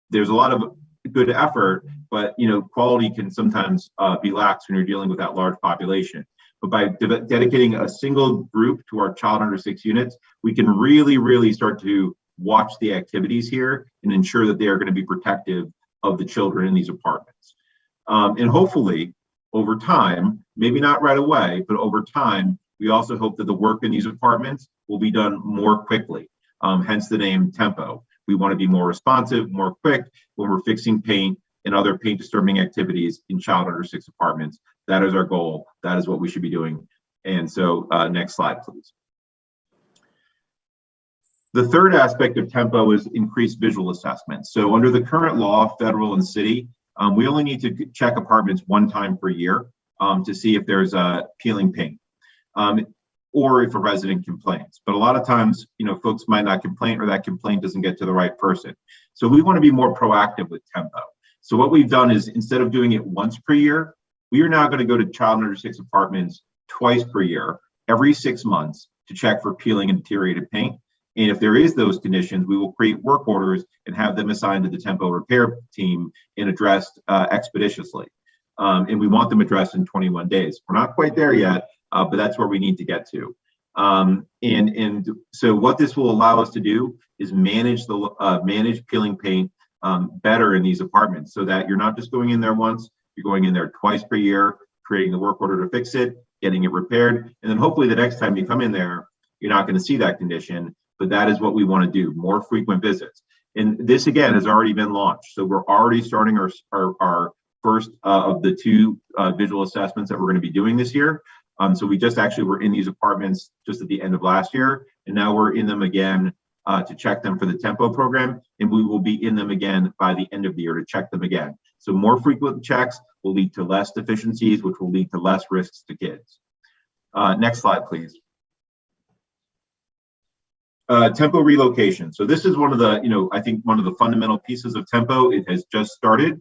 there's a lot of good effort, but quality can sometimes be lax when you're dealing with that large population. But by dedicating a single group to our child under 6 units, we can really, really start to watch the activities here and ensure that they are going to be protective of the children in these apartments. And hopefully, over time, maybe not right away, but over time, we also hope that the work in these apartments will be done more quickly, hence the name Tempo. We want to be more responsive, more quick when we're fixing paint and other paint disturbing activities in child under 6 apartments. That is our goal. That is what we should be doing. And so next slide, please. The third aspect of Tempo is increased visual assessment. So under the current law, federal and city, we only need to check apartments 1 time per year to see if there's peeling paint or if a resident complains. But a lot of times, folks might not complain or that complaint doesn't get to the right person. So we want to be more proactive with Tempo. So what we've done is instead of doing it once per year, we are now going to go to child under 6 apartments twice per year, every 6 months to check for peeling and deteriorated paint. And if there is those conditions, we will create work orders and have them assigned to the Tempo Repair team and addressed expeditiously. And we want them addressed in 21 days. We're not quite there yet, but that's where we need to get to. And so what this will allow us to do is manage peeling paint better in these apartments so that you're not just going in there once, you're going in there twice per year, creating the work order to fix it, getting it repaired. And then hopefully the next time you come in there, you're not going to see that condition, but that is what we want to do, more frequent visits. And this again has already been launched. So we're already starting our first of the 2 visual assessments that we're going to be doing this year. So we just actually were in these apartments just at the end of last year, and now we're in them again to check them for the Tempo program, and we will be in them again by the end of the year to check them again. So more frequent checks will lead to less deficiencies, which will lead to less risks to kids. Next slide, please. Tempo relocation. So this is one of the, I think one of the fundamental pieces of Tempo. It has just started,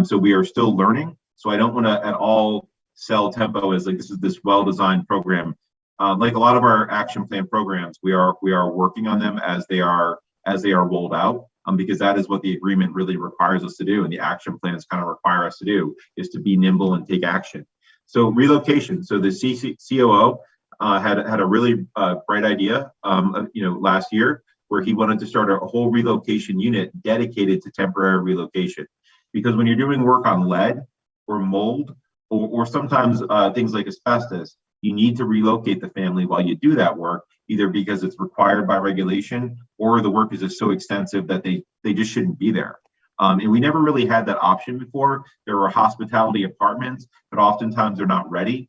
so we are still learning. So I don't want to at all sell Tempo as like this is this well-designed program. Like a lot of our action plan programs, we are working on them as they are rolled out, because that is what the agreement really requires us to do, and the action plans kind of require us to do is to be nimble and take action. So relocation. So the COO had a really bright idea, last year, where he wanted to start a whole relocation unit dedicated to temporary relocation, because when you're doing work on lead or mold or sometimes things like asbestos, you need to relocate the family while you do that work, either because it's required by regulation or the work is just so extensive that they just shouldn't be there. And we never really had that option before. There were hospitality apartments, but oftentimes they're not ready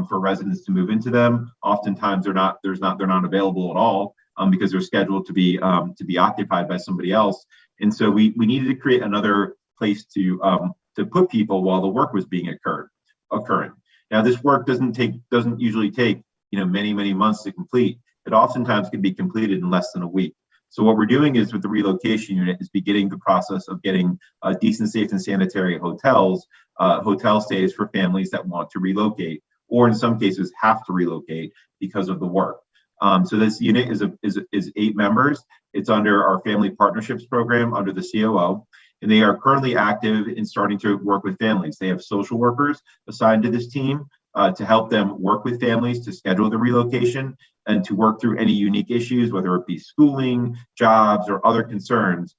for residents to move into them. Oftentimes they're not available at all because they're scheduled to be occupied by somebody else. And so we needed to create another place to put people while the work was being occurring. Now, this work doesn't usually take many months to complete. It oftentimes can be completed in less than a week. So what we're doing is with the relocation unit is beginning the process of getting decent, safe, and sanitary hotel stays for families that want to relocate, or in some cases have to relocate because of the work. So this unit is 8 members. It's under our family partnerships program under the COO. And they are currently active in starting to work with families. They have social workers assigned to this team to help them work with families to schedule the relocation and to work through any unique issues, whether it be schooling, jobs, or other concerns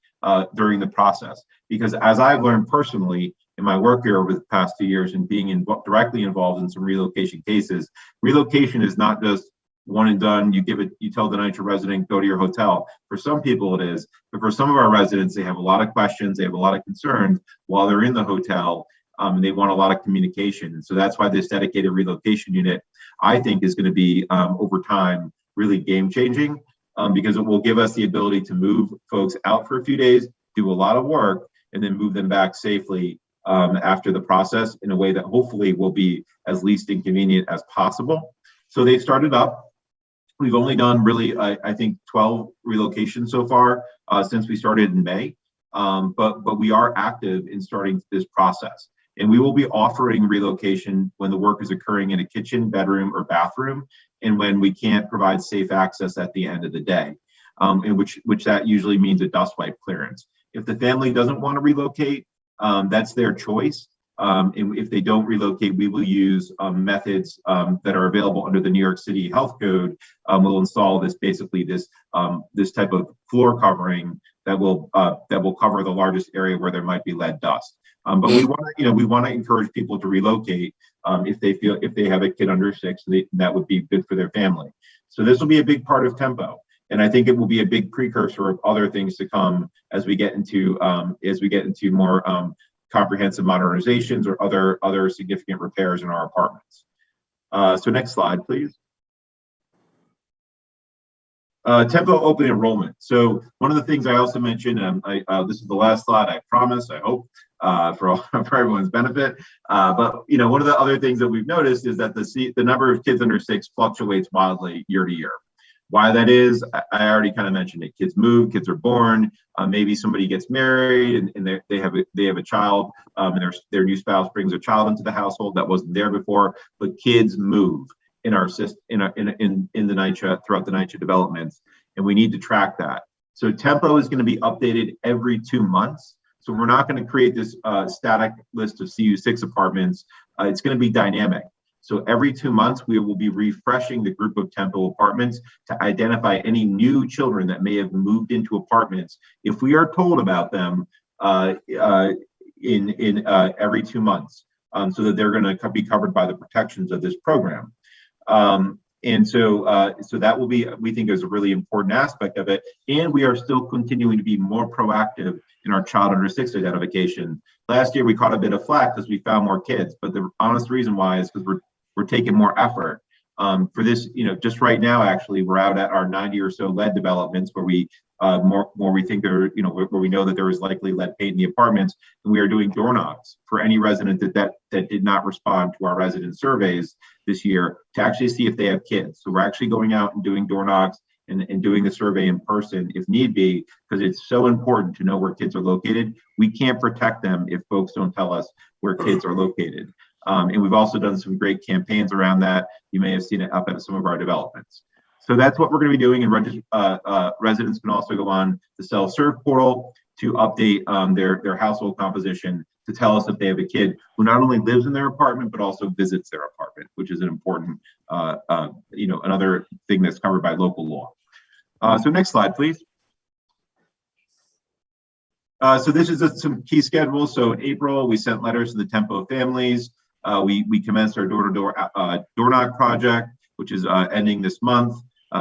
during the process. Because as I've learned personally in my work here over the past 2 years and being directly involved in some relocation cases, relocation is not just one and done. You tell the NYCHA resident, go to your hotel. For some people it is, but for some of our residents, they have a lot of questions, they have a lot of concerns while they're in the hotel. They want a lot of communication. And so that's why this dedicated relocation unit, I think, is going to be over time really game changing, because it will give us the ability to move folks out for a few days, do a lot of work, and then move them back safely after the process in a way that hopefully will be as least inconvenient as possible. So they've started up. We've only done really, I think, 12 relocations so far since we started in May, but we are active in starting this process. And we will be offering relocation when the work is occurring in a kitchen, bedroom, or bathroom, and when we can't provide safe access at the end of the day, in which that usually means a dust wipe clearance. If the family doesn't want to relocate, that's their choice. And if they don't relocate, we will use methods that are available under the New York City Health Code. We'll install this type of floor covering that will cover the largest area where there might be lead dust. But we want to encourage people to relocate if they have a kid under 6, that would be good for their family. So this will be a big part of Tempo, and I think it will be a big precursor of other things to come as we get into more comprehensive modernizations or other significant repairs in our apartments. So next slide, please. Tempo open enrollment. So one of the things I also mentioned, this is the last slide, I promise, I hope, for everyone's benefit. But one of the other things that we've noticed is that the number of kids under 6 fluctuates wildly year to year. Why that is, I already kind of mentioned it. Kids move, kids are born. Maybe somebody gets married and they have a child, and their new spouse brings a child into the household that wasn't there before. But kids move in our system, in the NYCHA, throughout the NYCHA developments, and we need to track that. So Tempo is going to be updated every 2 months. So we're not going to create this static list of CU6 apartments. It's going to be dynamic. So every 2 months, we will be refreshing the group of Tempo apartments to identify any new children that may have moved into apartments if we are told about them in every 2 months, so that they're going to be covered by the protections of this program. And so that will be, we think, is a really important aspect of it. And we are still continuing to be more proactive in our child under 6 identification. Last year, we caught a bit of flack because we found more kids, but the honest reason why is because we're taking more effort. For this, just right now, actually, we're out at our 90 or so lead developments where we we think there, where we know that there is likely lead paint in the apartments, and we are doing door knocks for any resident that did not respond to our resident surveys this year to actually see if they have kids. So we're actually going out and doing door knocks and doing the survey in person if need be, because it's so important to know where kids are located. We can't protect them if folks don't tell us where kids are located. And we've also done some great campaigns around that. You may have seen it up at some of our developments. So that's what we're going to be doing. And residents can also go on the self-serve portal to update their household composition to tell us if they have a kid who not only lives in their apartment, but also visits their apartment, which is an important, another thing that's covered by local law. So next slide, please. So this is some key schedules. So in April, we sent letters to the Tempo families. We commenced our door-to-door door knock project, which is ending this month.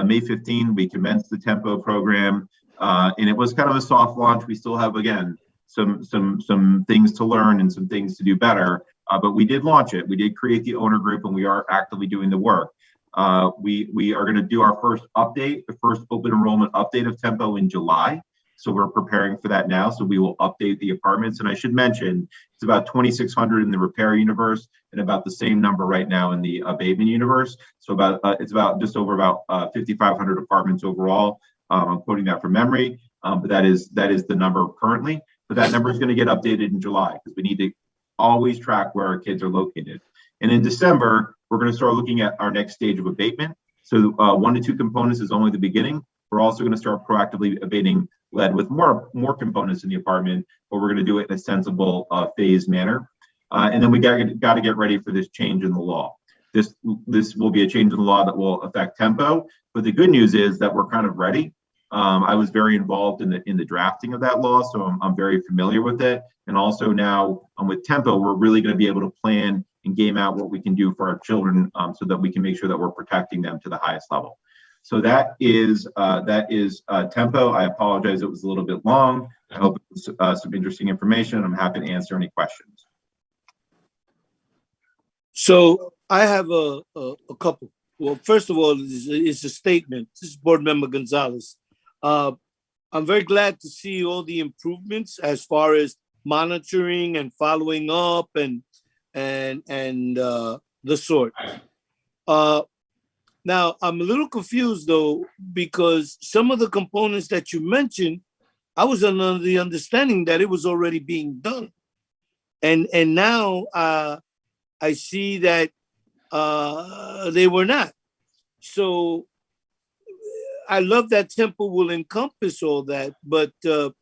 May 15, we commenced the Tempo program, and it was kind of a soft launch. We still have, again, some things to learn and some things to do better, but we did launch it. We did create the owner group, and we are actively doing the work. We are going to do our first update, the first open enrollment update of Tempo in July. So we're preparing for that now. So we will update the apartments. And I should mention, it's about 2,600 in the repair universe and about the same number right now in the abatement universe. So it's about just over 5,500 apartments overall. I'm quoting that from memory, but that is the number currently. But that number is going to get updated in July because we need to always track where our kids are located. And in December, we're going to start looking at our next stage of abatement. So 1 to 2 components is only the beginning. We're also going to start proactively abating lead with more components in the apartment, but we're going to do it in a sensible phased manner. And then we got to get ready for this change in the law. this will be a change in the law that will affect tempo. But the good news is that we're kind of ready. I was very involved in the drafting of that law, so I'm very familiar with it. And also now with tempo, we're really going to be able to plan and game out what we can do for our children, so that we can make sure that we're protecting them to the highest level. So that is tempo. I apologize, it was a little bit long. I hope it was some interesting information. I'm happy to answer any questions. So I have a couple. Well, first of all, it's a statement. This is Board Member Gonzalez. I'm very glad to see all the improvements as far as monitoring and following up and the sort. Now, I'm a little confused though, because some of the components that you mentioned, I was under the understanding that it was already being done. And now I see that they were not. So I love that tempo will encompass all that, but the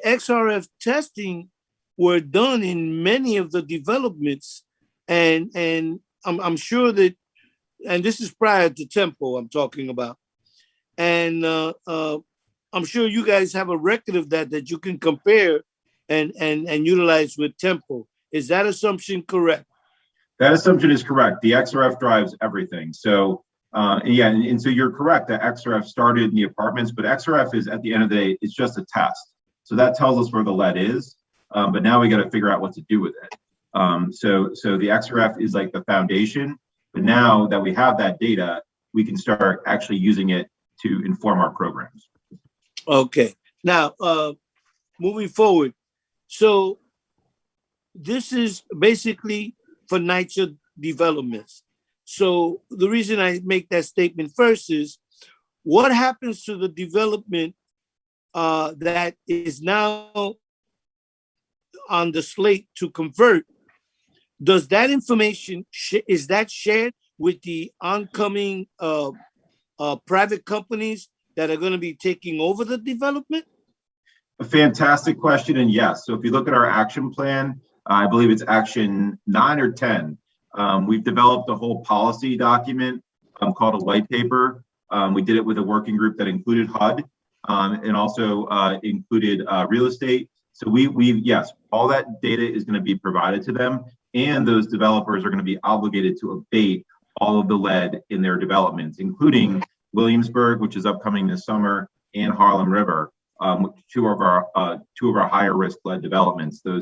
XRF testing were done in many of the developments, and I'm sure that, and this is prior to tempo I'm talking about, and I'm sure you guys have a record of that you can compare and utilize with tempo. Is that assumption correct? That assumption is correct. The XRF drives everything. So yeah, and so you're correct that XRF started in the apartments, but XRF is, at the end of the day, it's just a test. So that tells us where the lead is, but now we got to figure out what to do with it. So the XRF is like the foundation, but now that we have that data, we can start actually using it to inform our programs. Okay. Now, moving forward, so this is basically for NYCHA developments. So the reason I make that statement first is, what happens to the development that is now on the slate to convert? Does that information, is that shared with the oncoming private companies that are going to be taking over the development? A fantastic question, and yes. So if you look at our action plan, I believe it's action 9 or 10. We've developed a whole policy document called a white paper. We did it with a working group that included HUD and also included real estate. So yes, all that data is going to be provided to them, and those developers are going to be obligated to abate all of the lead in their developments, including Williamsburg, which is upcoming this summer, and Harlem River, two of our higher risk lead developments. So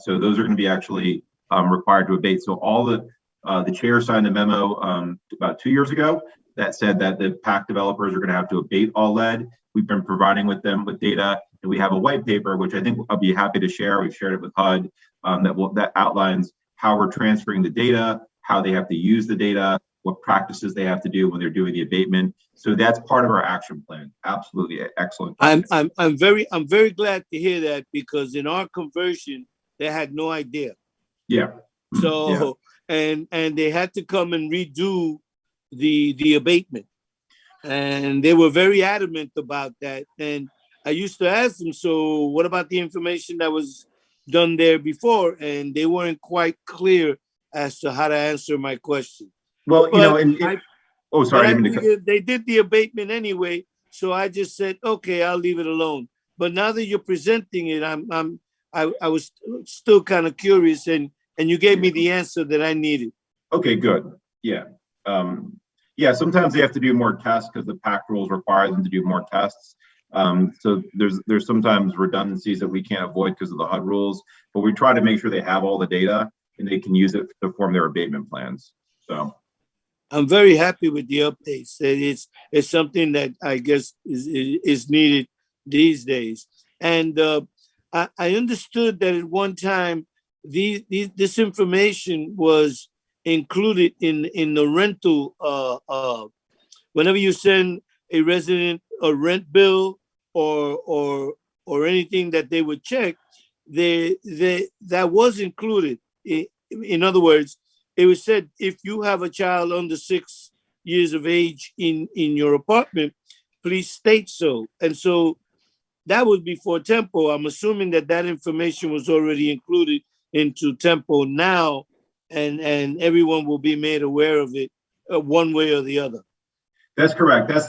those are going to be actually required to abate. So all the chair signed a memo about 2 years ago that said that the PAC developers are going to have to abate all lead. We've been providing them with data, and we have a white paper, which I think I'll be happy to share. We've shared it with HUD that outlines how we're transferring the data, how they have to use the data, what practices they have to do when they're doing the abatement. So that's part of our action plan. Absolutely excellent. I'm very glad to hear that, because in our conversion, they had no idea. Yeah. So yeah. And they had to come and redo the abatement, and they were very adamant about that. And I used to ask them, so what about the information that was done there before? And they weren't quite clear as to how to answer my question. Well, but they did the abatement anyway, so I just said, okay, I'll leave it alone. But now that you're presenting it, I was still kind of curious, and you gave me the answer that I needed. Okay, good. Yeah. Yeah, sometimes they have to do more tests because the PAC rules require them to do more tests. So there's sometimes redundancies that we can't avoid because of the HUD rules, but we try to make sure they have all the data and they can use it to form their abatement plans. So I'm very happy with the updates. It's something that I guess is needed these days. And I understood that at one time this information was included in the rental. Whenever you send a resident a rent bill or anything that they would check, that was included. In other words, it was said, if you have a child under 6 years of age in your apartment, please state so. And so that was before Tempo. I'm assuming that information was already included into Tempo now, and everyone will be made aware of it one way or the other. That's correct. That's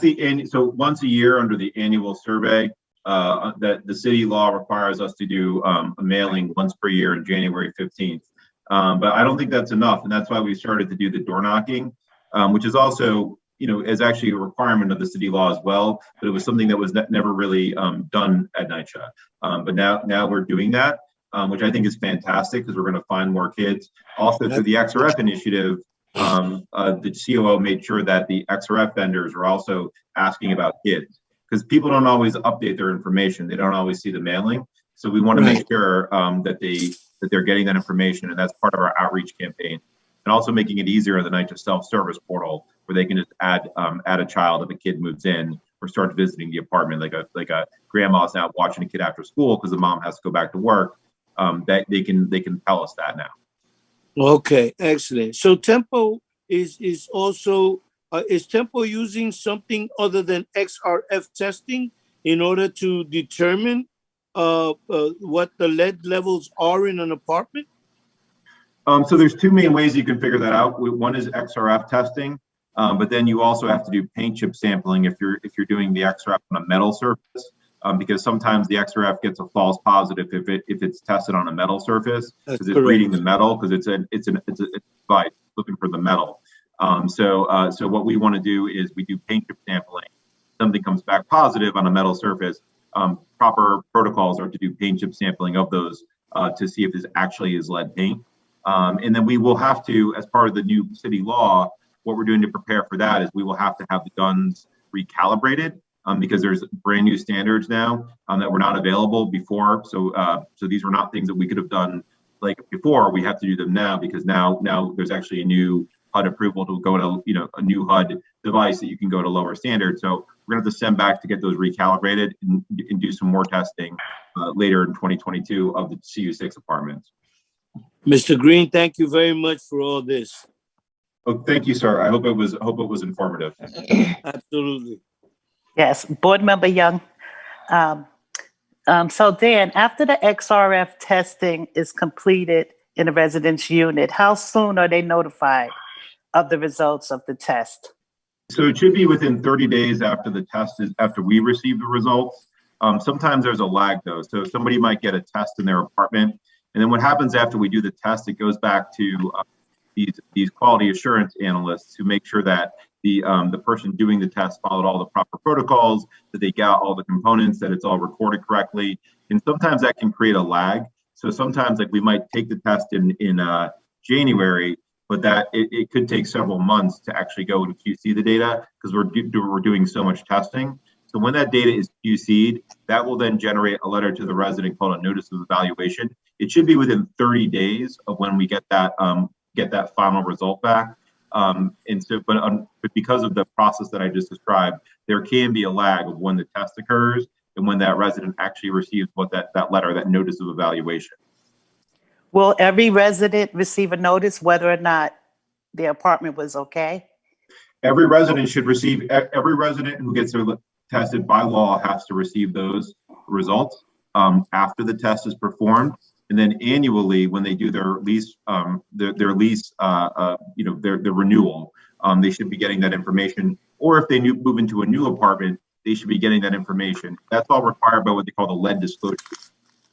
so once a year under the annual survey, that the city law requires us to do a mailing once per year on January 15th. But I don't think that's enough. And that's why we started to do the door knocking, which is also, is actually a requirement of the city law as well. But it was something that was never really done at NYCHA. But now we're doing that, which I think is fantastic because we're going to find more kids. Also through the XRF initiative, the COO made sure that the XRF vendors are also asking about kids because people don't always update their information. They don't always see the mailing. So we want to make sure that they're getting that information, and that's part of our outreach campaign. And also making it easier in the NYCHA self-service portal where they can just add a child if a kid moves in or starts visiting the apartment, like a grandma's now watching a kid after school because the mom has to go back to work. That they can tell us that now. Okay, excellent. So Tempo is also is Tempo using something other than XRF testing in order to determine what the lead levels are in an apartment? So there's two main ways you can figure that out. One is XRF testing, but then you also have to do paint chip sampling if you're doing the XRF on a metal surface, because sometimes the XRF gets a false positive if it's tested on a metal surface because it's reading the metal because it's a device looking for the metal. So what we want to do is we do paint chip sampling. Something comes back positive on a metal surface. Proper protocols are to do paint chip sampling of those to see if this actually is lead paint. And then we will have to, as part of the new city law, what we're doing to prepare for that is we will have to have the guns recalibrated because there's brand new standards now that were not available before. So these were not things that we could have done like before. We have to do them now because now there's actually a new HUD approval to go to a new HUD device that you can go to lower standards. So we're going to have to send back to get those recalibrated and do some more testing later in 2022 of the CU6 apartments. Mr. Green, thank you very much for all this. Oh, thank you, sir. I hope it was informative. Absolutely. Yes, Board Member Young. So Dan, after the XRF testing is completed in a residence unit, how soon are they notified of the results of the test? So it should be within 30 days after the test after we receive the results. Sometimes there's a lag though. So somebody might get a test in their apartment. And then what happens after we do the test, it goes back to these quality assurance analysts who make sure that the person doing the test followed all the proper protocols, that they got all the components, that it's all recorded correctly. And sometimes that can create a lag. So sometimes like we might take the test in January, but that it could take several months to actually go and QC the data because we're doing so much testing. So when that data is QC'd, that will then generate a letter to the resident called a notice of evaluation. It should be within 30 days of when we get that final result back. And so, but because of the process that I just described, there can be a lag of when the test occurs and when that resident actually receives that letter, that notice of evaluation. Will every resident receive a notice whether or not the apartment was okay? Every resident who gets tested by law has to receive those results after the test is performed. And then annually, when they do their lease, their renewal, they should be getting that information. Or if they move into a new apartment, they should be getting that information. That's all required by what they call the lead disclosure.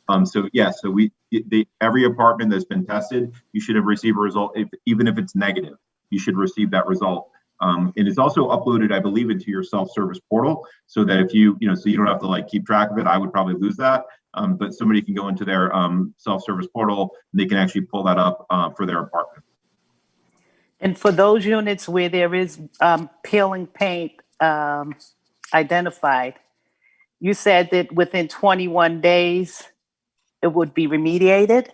Every apartment that's been tested, you should have received a result, even if it's negative. You should receive that result. And it's also uploaded, I believe, into your self-service portal, so that if so you don't have to keep track of it. I would probably lose that. But somebody can go into their self-service portal and they can actually pull that up for their apartment. And for those units where there is peeling paint identified, you said that within 21 days it would be remediated?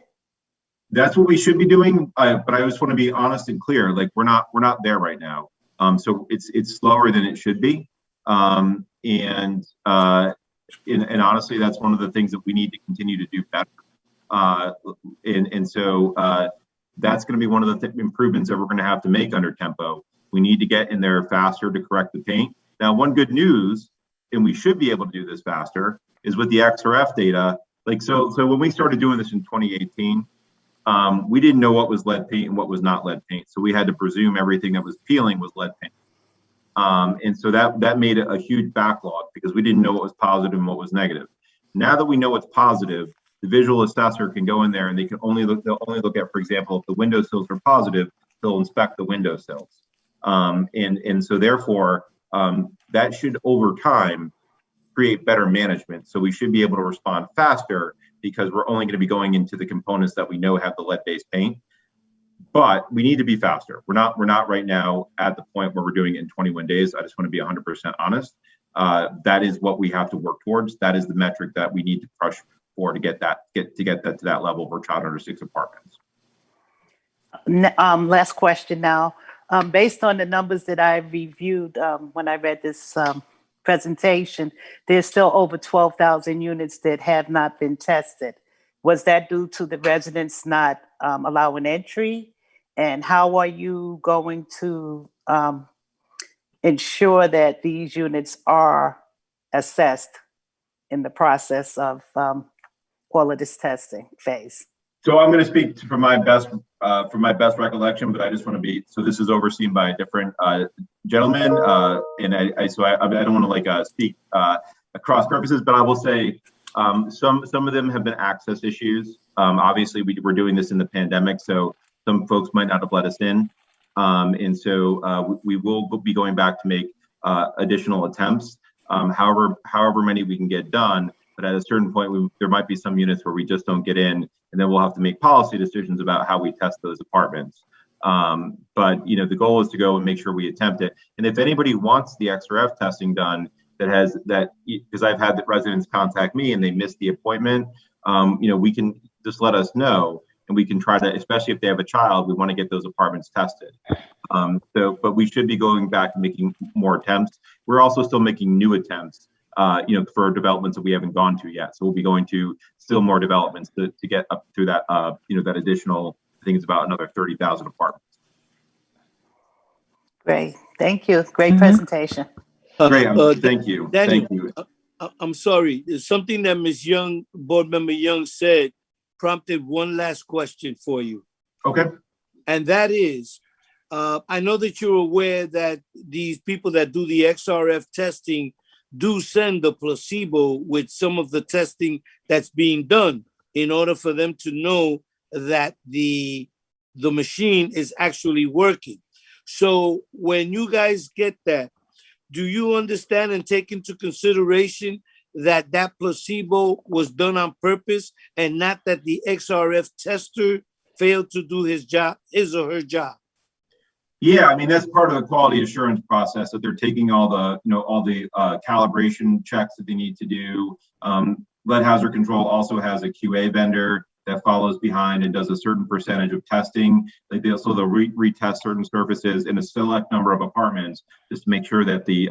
That's what we should be doing. But I just want to be honest and clear. We're not there right now. So it's slower than it should be. And honestly, that's one of the things that we need to continue to do better. So that's going to be one of the improvements that we're going to have to make under Tempo. We need to get in there faster to correct the paint. Now, one good news, and we should be able to do this faster, is with the XRF data. So when we started doing this in 2018, we didn't know what was lead paint and what was not lead paint. So we had to presume everything that was peeling was lead paint. And so that made a huge backlog because we didn't know what was positive and what was negative. Now that we know what's positive, the visual assessor can go in there and they'll only look at, for example, if the windowsills are positive, they'll inspect the windowsills. And so therefore, that should over time create better management. So we should be able to respond faster because we're only going to be going into the components that we know have the lead-based paint. But we need to be faster. We're not right now at the point where we're doing it in 21 days. I just want to be 100% honest. That is what we have to work towards. That is the metric that we need to push for to get that to that level for child under 6 apartments. Last question now. Based on the numbers that I reviewed when I read this presentation, there's still over 12,000 units that have not been tested. Was that due to the residents not allowing entry? And how are you going to ensure that these units are assessed in the process of all of this testing phase? So I'm going to speak from my best recollection, but I just want to be, so this is overseen by a different gentleman, and I don't want to speak across purposes, but I will say some of them have been access issues. Obviously, we're doing this in the pandemic, so some folks might not have let us in, and so we will be going back to make additional attempts. However many we can get done. But at a certain point, there might be some units where we just don't get in, and then we'll have to make policy decisions about how we test those apartments. But the goal is to go and make sure we attempt it. And if anybody wants the XRF testing done, because I've had the residents contact me and they missed the appointment, we can just let us know, and we can try to, especially if they have a child, we want to get those apartments tested. But we should be going back and making more attempts. We're also still making new attempts. For developments that we haven't gone to yet. So we'll be going to still more developments to get up through that, that additional, I think it's about another 30,000 apartments. Great. Thank you. Great presentation. Great. Thank you. Danny, Thank you. I'm sorry. There's something that Ms. Young, Board Member Young said prompted one last question for you. Okay. And that is, I know that you're aware that these people that do the XRF testing do send the placebo with some of the testing that's being done in order for them to know that the machine is actually working. So when you guys get that, do you understand and take into consideration that that placebo was done on purpose and not that the XRF tester failed to do his or her job? Yeah, I mean, that's part of the quality assurance process, that they're taking all the calibration checks that they need to do. Lead Hazard Control also has a QA vendor that follows behind and does a certain percentage of testing. They'll retest certain surfaces in a select number of apartments just to make sure that the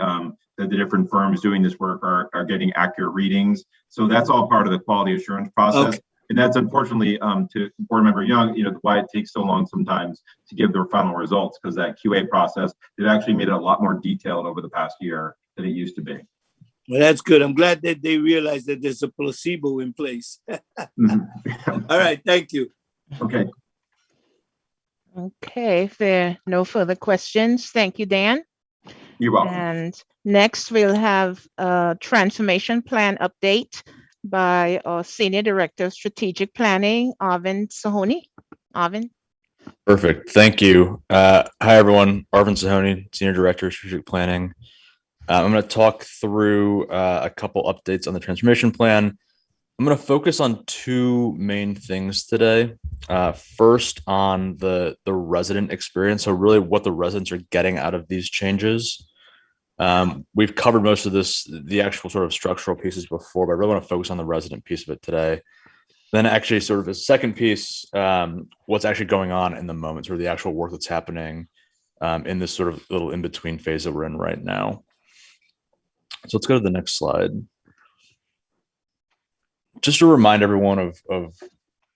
different firms doing this work are getting accurate readings. So that's all part of the quality assurance process. Okay. And that's unfortunately, to Board Member Young, why it takes so long sometimes to give their final results, because that QA process, it actually made it a lot more detailed over the past year than it used to be. Well, that's good. I'm glad that they realized that there's a placebo in place. Mm-hmm. All right. Thank you. Okay. Okay, if there are no further questions, thank you, Dan. You're welcome. And next we'll have a transformation plan update by our Senior Director of Strategic Planning, Arvind Sahoni. Arvind. Perfect. Thank you. Hi, everyone. Arvind Sahoni, Senior Director of Strategic Planning. I'm going to talk through a couple updates on the transformation plan. I'm going to focus on two main things today. First, on the resident experience, so really what the residents are getting out of these changes. We've covered most of the actual sort of structural pieces before, but I really want to focus on the resident piece of it today. Then actually sort of a second piece, what's actually going on in the moment, sort of the actual work that's happening in this sort of little in-between phase that we're in right now. So let's go to the next slide. Just to remind everyone of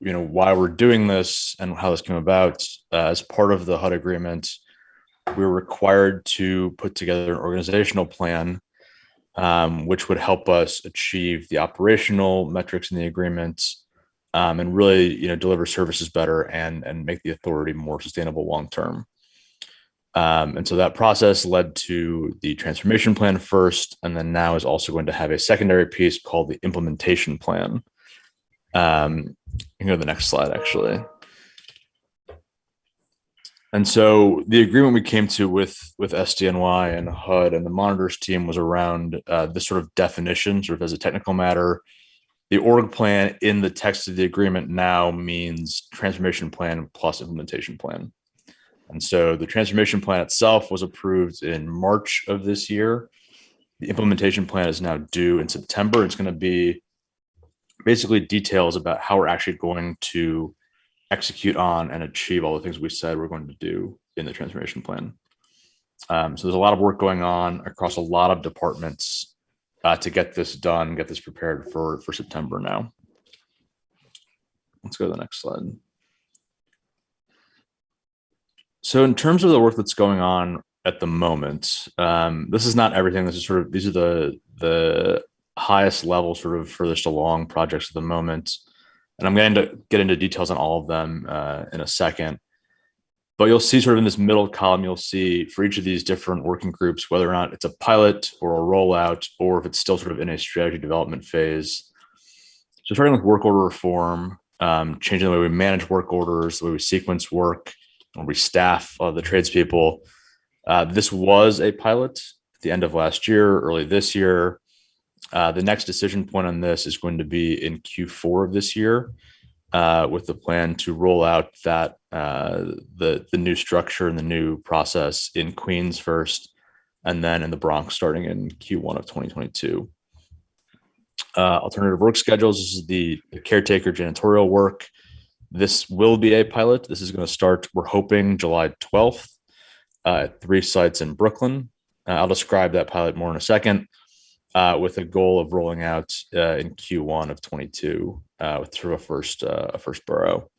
why we're doing this and how this came about. As part of the HUD agreement, we were required to put together an organizational plan, which would help us achieve the operational metrics in the agreement, and really, deliver services better and make the authority more sustainable long term. And so that process led to the transformation plan first, and then now is also going to have a secondary piece called the implementation plan. You can go to the next slide, actually. And so the agreement we came to with SDNY and HUD and the monitors team was around this sort of definition, sort of as a technical matter. The org plan in the text of the agreement now means transformation plan plus implementation plan. And so the transformation plan itself was approved in March of this year. The implementation plan is now due in September. It's going to be basically details about how we're actually going to execute on and achieve all the things we said we're going to do in the transformation plan. So there's a lot of work going on across a lot of departments to get this done, get this prepared for September now. Let's go to the next slide. So in terms of the work that's going on at the moment, this is not everything. This is sort of, these are the highest level, sort of furthest along projects at the moment. And I'm going to get into details on all of them in a second. But you'll see sort of in this middle column, you'll see for each of these different working groups, whether or not it's a pilot or a rollout, or if it's still sort of in a strategy development phase. So starting with work order reform, changing the way we manage work orders, the way we sequence work, or we staff the tradespeople. This was a pilot at the end of last year, early this year. The next decision point on this is going to be in Q4 of this year, with the plan to roll out that the new structure and the new process in Queens first, and then in the Bronx starting in Q1 of 2022. Alternative work schedules. This is the caretaker janitorial work. This will be a pilot. This is going to start, we're hoping, July 12th at 3 sites in Brooklyn. I'll describe that pilot more in a second, with a goal of rolling out in Q1 of 22 with sort of a first borough.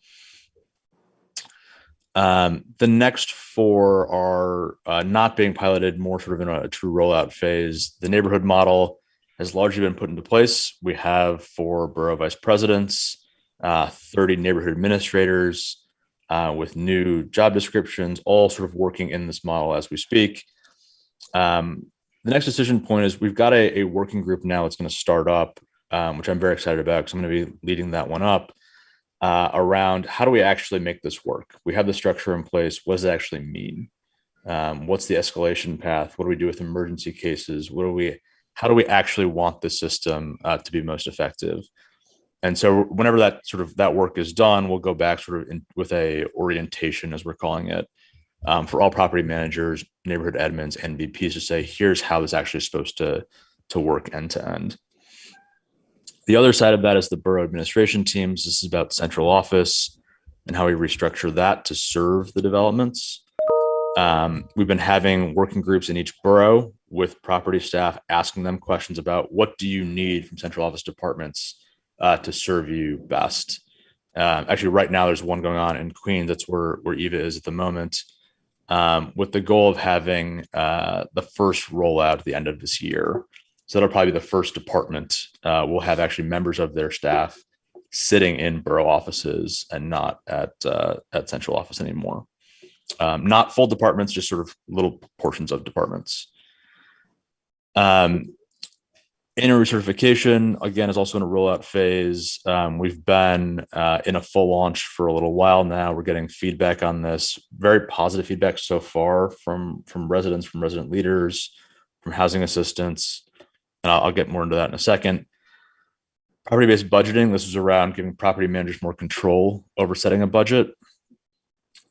The next 4 are not being piloted, more sort of in a true rollout phase. The neighborhood model has largely been put into place. We have 4 borough vice presidents, 30 neighborhood administrators with new job descriptions, all sort of working in this model as we speak. The next decision point is we've got a working group now that's going to start up, which I'm very excited about because I'm going to be leading that one up, around how do we actually make this work? We have the structure in place. What does it actually mean? What's the escalation path? What do we do with emergency cases? How do we actually want the system to be most effective? And so whenever that work is done, we'll go back sort of with a orientation, as we're calling it, for all property managers, neighborhood admins, and VPs to say, here's how this actually is supposed to work end to end. The other side of that is the borough administration teams. This is about central office and how we restructure that to serve the developments. We've been having working groups in each borough with property staff, asking them questions about what do you need from central office departments to serve you best. Actually, right now there's one going on in Queens. That's where Eva is at the moment, with the goal of having the first rollout at the end of this year. So that'll probably be the first department. We'll have actually members of their staff sitting in borough offices and not at central office anymore. Not full departments, just sort of little portions of departments. Annual recertification, again, is also in a rollout phase. We've been in a full launch for a little while now. We're getting feedback on this, very positive feedback so far from residents, from resident leaders, from housing assistants. And I'll get more into that in a second. Property-based budgeting, this is around giving property managers more control over setting a budget.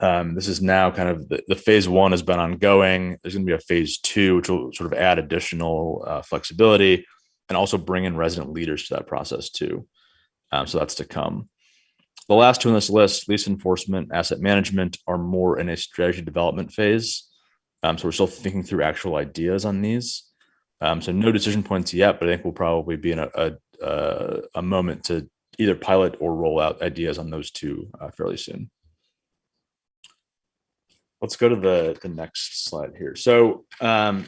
This is now kind of the phase 1 has been ongoing. There's going to be a phase 2, which will sort of add additional flexibility and also bring in resident leaders to that process too. So that's to come. The last 2 on this list, lease enforcement, asset management, are more in a strategy development phase. So we're still thinking through actual ideas on these. So no decision points yet, but I think we'll probably be in a moment to either pilot or roll out ideas on those 2 fairly soon. Let's go to the next slide here. So I'm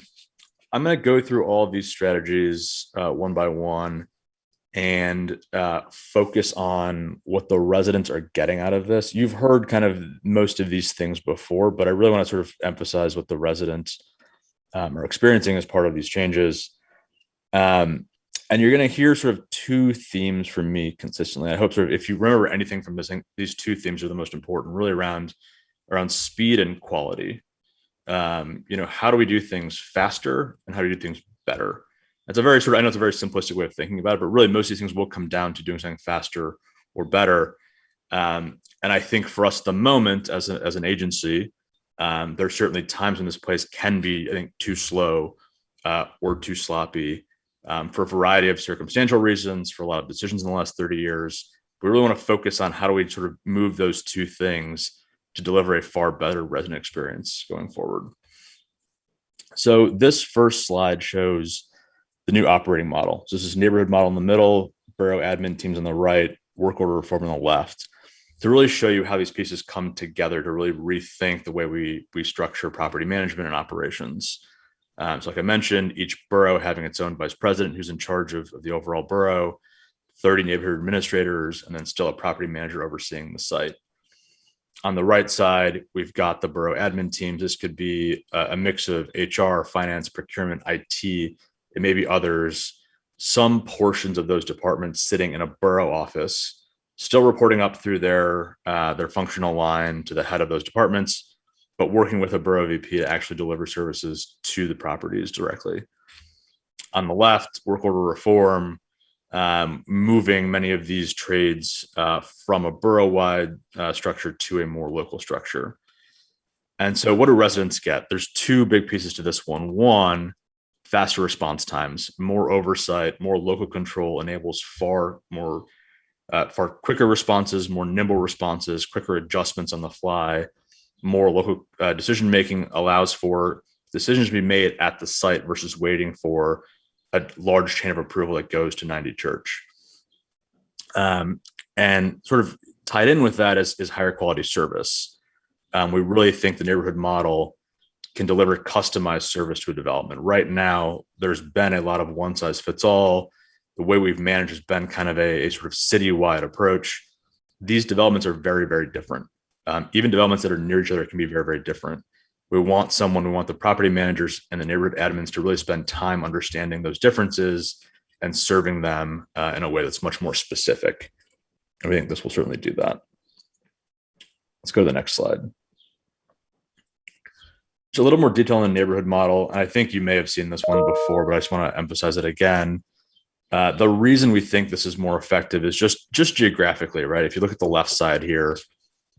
going to go through all of these strategies one by one and focus on what the residents are getting out of this. You've heard kind of most of these things before, but I really want to sort of emphasize what the residents are experiencing as part of these changes. And you're going to hear sort of two themes from me consistently. I hope sort of if you remember anything from this, these two themes are the most important, really around speed and quality. How do we do things faster and how do we do things better? It's a very I know it's a very simplistic way of thinking about it, but really most of these things will come down to doing something faster or better. And I think for us at the moment as an agency, there's certainly times when this place can be, I think, too slow or too sloppy for a variety of circumstantial reasons, for a lot of decisions in the last 30 years. We really want to focus on how do we sort of move those two things to deliver a far better resident experience going forward. So this first slide shows the new operating model. So this is neighborhood model in the middle, borough admin teams on the right, work order reform on the left, to really show you how these pieces come together to really rethink the way we structure property management and operations. So like I mentioned, each borough having its own vice president who's in charge of the overall borough, 30 neighborhood administrators, and then still a property manager overseeing the site. On the right side, we've got the borough admin teams. This could be a mix of HR, finance, procurement, IT, and maybe others, some portions of those departments sitting in a borough office, still reporting up through their functional line to the head of those departments, but working with a borough VP to actually deliver services to the properties directly. On the left, work order reform, moving many of these trades from a borough-wide structure to a more local structure. And so what do residents get? There's two big pieces to this one. One, faster response times, more oversight, more local control enables far quicker responses, more nimble responses, quicker adjustments on the fly. More local decision-making allows for decisions to be made at the site versus waiting for a large chain of approval that goes to 90 Church. And sort of tied in with that is higher quality service. We really think the neighborhood model can deliver customized service to a development. Right now, there's been a lot of one size fits all. The way we've managed has been kind of a sort of citywide approach. These developments are very, very different. Even developments that are near each other can be very, very different. We want the property managers and the neighborhood admins to really spend time understanding those differences and serving them in a way that's much more specific. And we think this will certainly do that. Let's go to the next slide. So a little more detail on the neighborhood model. And I think you may have seen this one before, but I just want to emphasize it again. The reason we think this is more effective is just geographically, right? If you look at the left side here,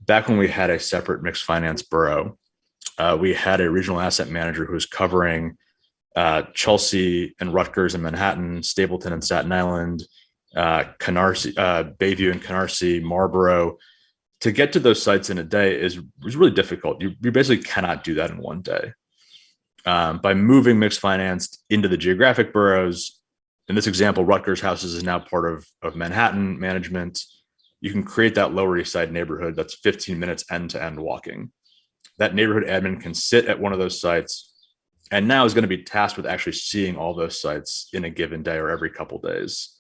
back when we had a separate mixed finance borough, we had a regional asset manager who was covering Chelsea and Rutgers and Manhattan, Stapleton and Staten Island, Canarsie, Bayview and Canarsie, Marlboro. To get to those sites in a day was really difficult. You basically cannot do that in one day. By moving mixed finance into the geographic boroughs, in this example, Rutgers Houses is now part of Manhattan management. You can create that Lower East Side neighborhood that's 15 minutes end-to-end walking. That neighborhood admin can sit at one of those sites and now is going to be tasked with actually seeing all those sites in a given day or every couple days.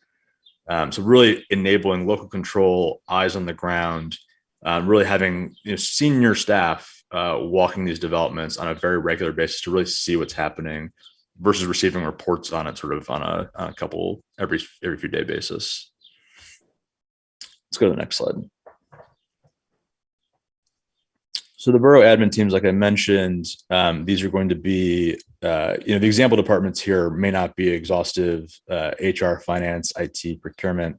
So really enabling local control, eyes on the ground, really having senior staff walking these developments on a very regular basis to really see what's happening versus receiving reports on it sort of on a couple every few day basis. Let's go to the next slide. So the borough admin teams, like I mentioned, these are going to be, the example departments here may not be exhaustive, HR, finance, IT, procurement.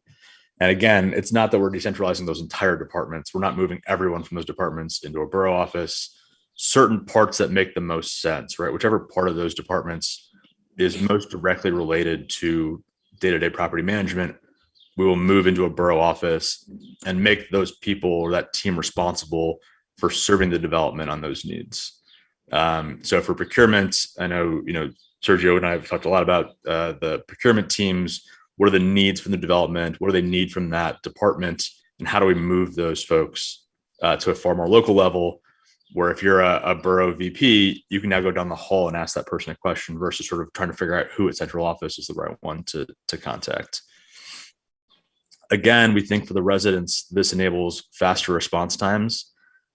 And again, it's not that we're decentralizing those entire departments. We're not moving everyone from those departments into a borough office. Certain parts that make the most sense, right? Whichever part of those departments is most directly related to day-to-day property management, we will move into a borough office and make those people or that team responsible for serving the development on those needs. So for procurement, I know, Sergio and I have talked a lot about the procurement teams. What are the needs from the development? What do they need from that department? And how do we move those folks to a far more local level where if you're a borough VP, you can now go down the hall and ask that person a question versus sort of trying to figure out who at central office is the right one to contact. Again, we think for the residents, this enables faster response times.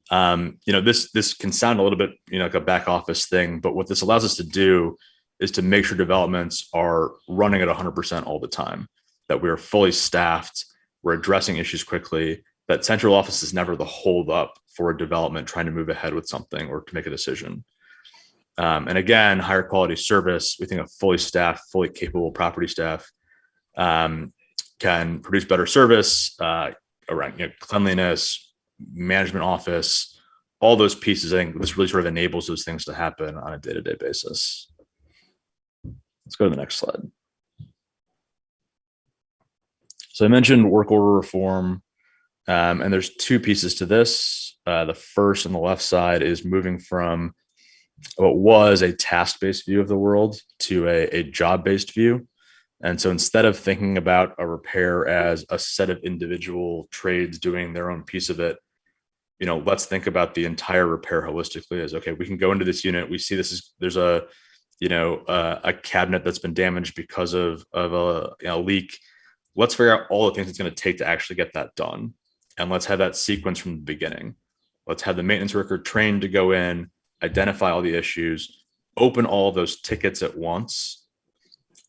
This can sound a little bit, like a back office thing, but what this allows us to do is to make sure developments are running at 100% all the time, that we are fully staffed, we're addressing issues quickly, that central office is never the hold up for a development trying to move ahead with something or to make a decision. And again, higher quality service, we think a fully staffed, fully capable property staff can produce better service around cleanliness, management office, all those pieces. I think this really sort of enables those things to happen on a day-to-day basis. Let's go to the next slide. So I mentioned work order reform, and there's two pieces to this. The first on the left side is moving from what was a task-based view of the world to a job-based view. And so instead of thinking about a repair as a set of individual trades doing their own piece of it, let's think about the entire repair holistically as, okay, we can go into this unit. We see there's a cabinet that's been damaged because of a leak. Let's figure out all the things it's going to take to actually get that done. And let's have that sequence from the beginning. Let's have the maintenance worker trained to go in, identify all the issues, open all of those tickets at once,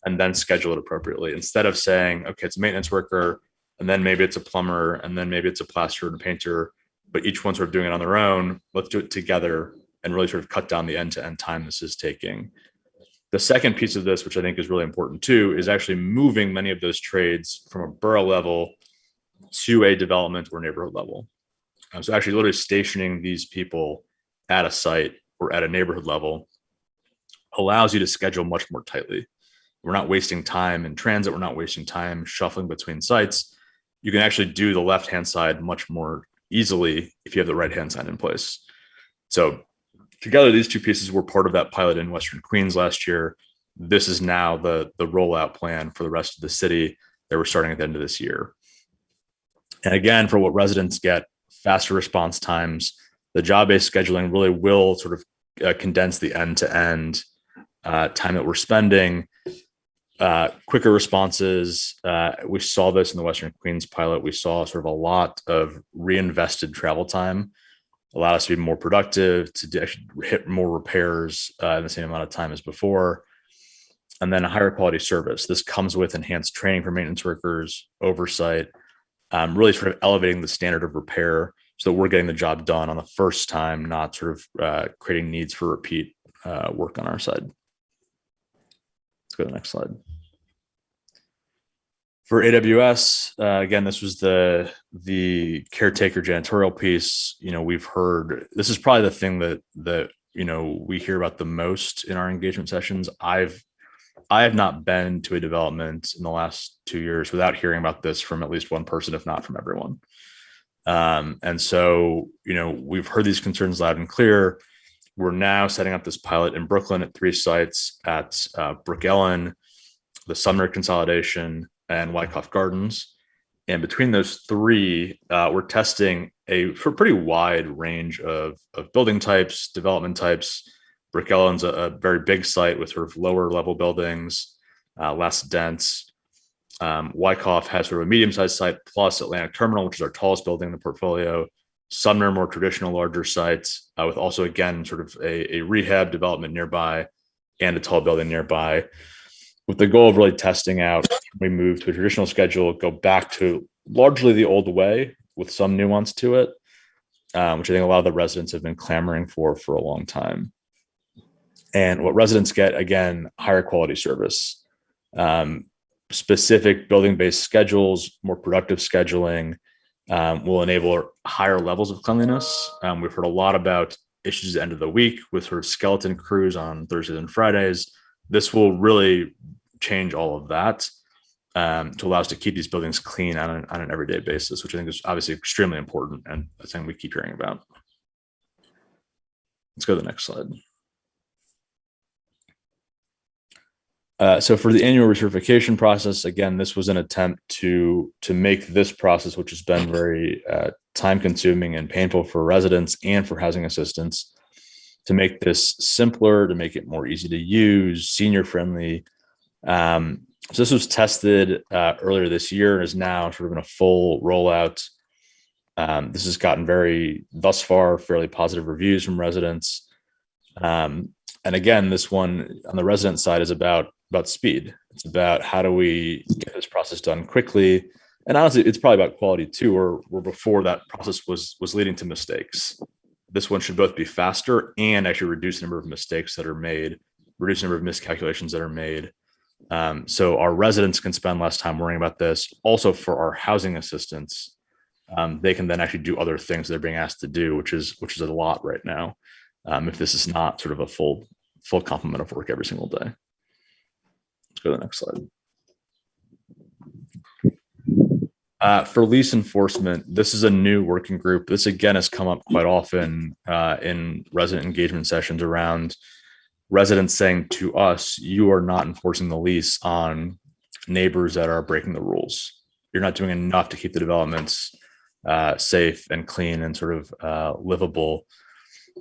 and then schedule it appropriately. Instead of saying, okay, it's a maintenance worker, and then maybe it's a plumber, and then maybe it's a plasterer and a painter, but each one's sort of doing it on their own. Let's do it together and really sort of cut down the end-to-end time this is taking. The second piece of this, which I think is really important too, is actually moving many of those trades from a borough level to a development or neighborhood level. So actually literally stationing these people at a site or at a neighborhood level allows you to schedule much more tightly. We're not wasting time in transit. We're not wasting time shuffling between sites. You can actually do the left-hand side much more easily if you have the right-hand side in place. So together, these two pieces were part of that pilot in Western Queens last year. This is now the rollout plan for the rest of the city that we're starting at the end of this year. And again, for what residents get, faster response times, the job-based scheduling really will sort of condense the end-to-end time that we're spending, quicker responses. We saw this in the Western Queens pilot. We saw sort of a lot of reinvested travel time, allowed us to be more productive, to actually hit more repairs in the same amount of time as before. And then a higher quality service. This comes with enhanced training for maintenance workers, oversight, really sort of elevating the standard of repair so that we're getting the job done on the first time, not sort of creating needs for repeat work on our side. Let's go to the next slide. For AWS, again, this was the caretaker janitorial piece. We've heard, this is probably the thing that we hear about the most in our engagement sessions. I have not been to a development in the last 2 years without hearing about this from at least one person, if not from everyone. And so, we've heard these concerns loud and clear. We're now setting up this pilot in Brooklyn at 3 sites at Brook Ellen, the Sumner consolidation, and Wyckoff Gardens. And between those 3, we're testing a pretty wide range of building types, development types. Brook Ellen's a very big site with sort of lower level buildings, less dense. Wyckoff has sort of a medium-sized site plus Atlantic Terminal, which is our tallest building in the portfolio. Sumner, more traditional, larger sites with also, again, sort of a rehab development nearby and a tall building nearby, with the goal of really testing out. We move to a traditional schedule, go back to largely the old way with some nuance to it, which I think a lot of the residents have been clamoring for a long time. And what residents get, again, higher quality service, specific building-based schedules, more productive scheduling will enable higher levels of cleanliness. We've heard a lot about issues at the end of the week with sort of skeleton crews on Thursdays and Fridays. This will really change all of that to allow us to keep these buildings clean on an everyday basis, which I think is obviously extremely important and that's something we keep hearing about. Let's go to the next slide. So for the annual recertification process, again, this was an attempt to make this process, which has been very time consuming and painful for residents and for housing assistants, to make this simpler, to make it more easy to use, senior friendly. So this was tested earlier this year and is now sort of in a full rollout. This has gotten thus far, fairly positive reviews from residents. And again, this one on the resident side is about speed. It's about how do we get this process done quickly. And honestly, it's probably about quality too, where before that process was leading to mistakes. This one should both be faster and actually reduce the number of mistakes that are made, reduce the number of miscalculations that are made. So our residents can spend less time worrying about this. Also for our housing assistants, they can then actually do other things they're being asked to do, which is a lot right now. If this is not sort of a full complement of work every single day. Let's go to the next slide. For lease enforcement, this is a new working group. This again has come up quite often in resident engagement sessions around residents saying to us, you are not enforcing the lease on neighbors that are breaking the rules. You're not doing enough to keep the developments safe and clean and sort of livable.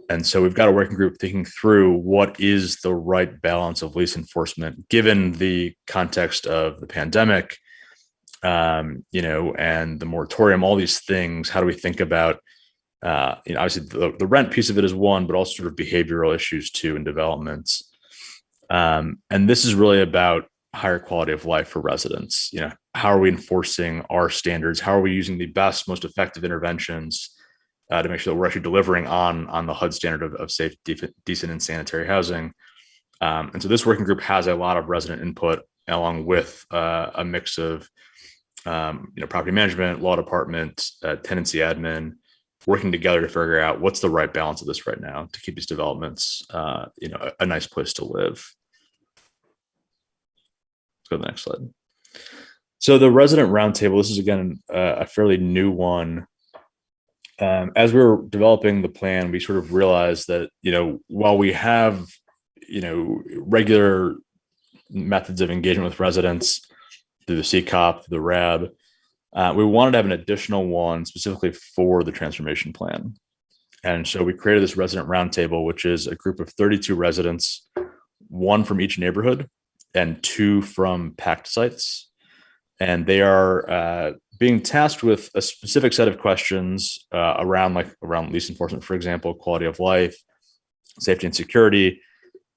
And so we've got a working group thinking through what is the right balance of lease enforcement, given the context of the pandemic, and the moratorium, all these things. How do we think about, obviously the rent piece of it is one, but also sort of behavioral issues too in developments. And this is really about higher quality of life for residents. How are we enforcing our standards? How are we using the best, most effective interventions to make sure that we're actually delivering on the HUD standard of safe, decent, and sanitary housing? And so this working group has a lot of resident input, along with a mix of property management, law department, tenancy admin, working together to figure out what's the right balance of this right now to keep these developments, a nice place to live. Let's go to the next slide. So the resident roundtable, this is again a fairly new one. As we were developing the plan, we sort of realized that, while we have, regular methods of engagement with residents through the CCOP, through the RAB, we wanted to have an additional one specifically for the transformation plan. And so we created this resident roundtable, which is a group of 32 residents, one from each neighborhood and two from PACT sites. And they are being tasked with a specific set of questions around lease enforcement, for example, quality of life, safety and security.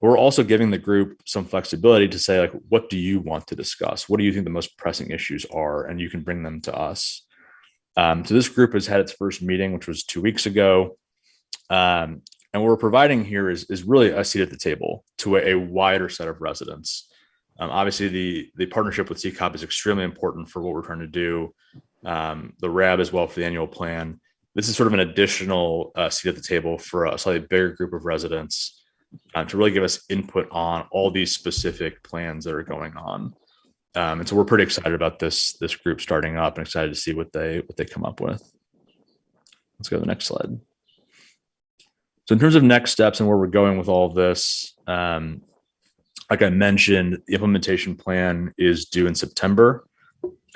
We're also giving the group some flexibility to say, what do you want to discuss? What do you think the most pressing issues are? And you can bring them to us. So this group has had its first meeting, which was 2 weeks ago. And what we're providing here is really a seat at the table to a wider set of residents. Obviously, the partnership with CCOP is extremely important for what we're trying to do. The RAB as well for the annual plan. This is sort of an additional seat at the table for a slightly bigger group of residents to really give us input on all these specific plans that are going on. And so we're pretty excited about this group starting up and excited to see what they come up with. Let's go to the next slide. So in terms of next steps and where we're going with all of this, like I mentioned, the implementation plan is due in September.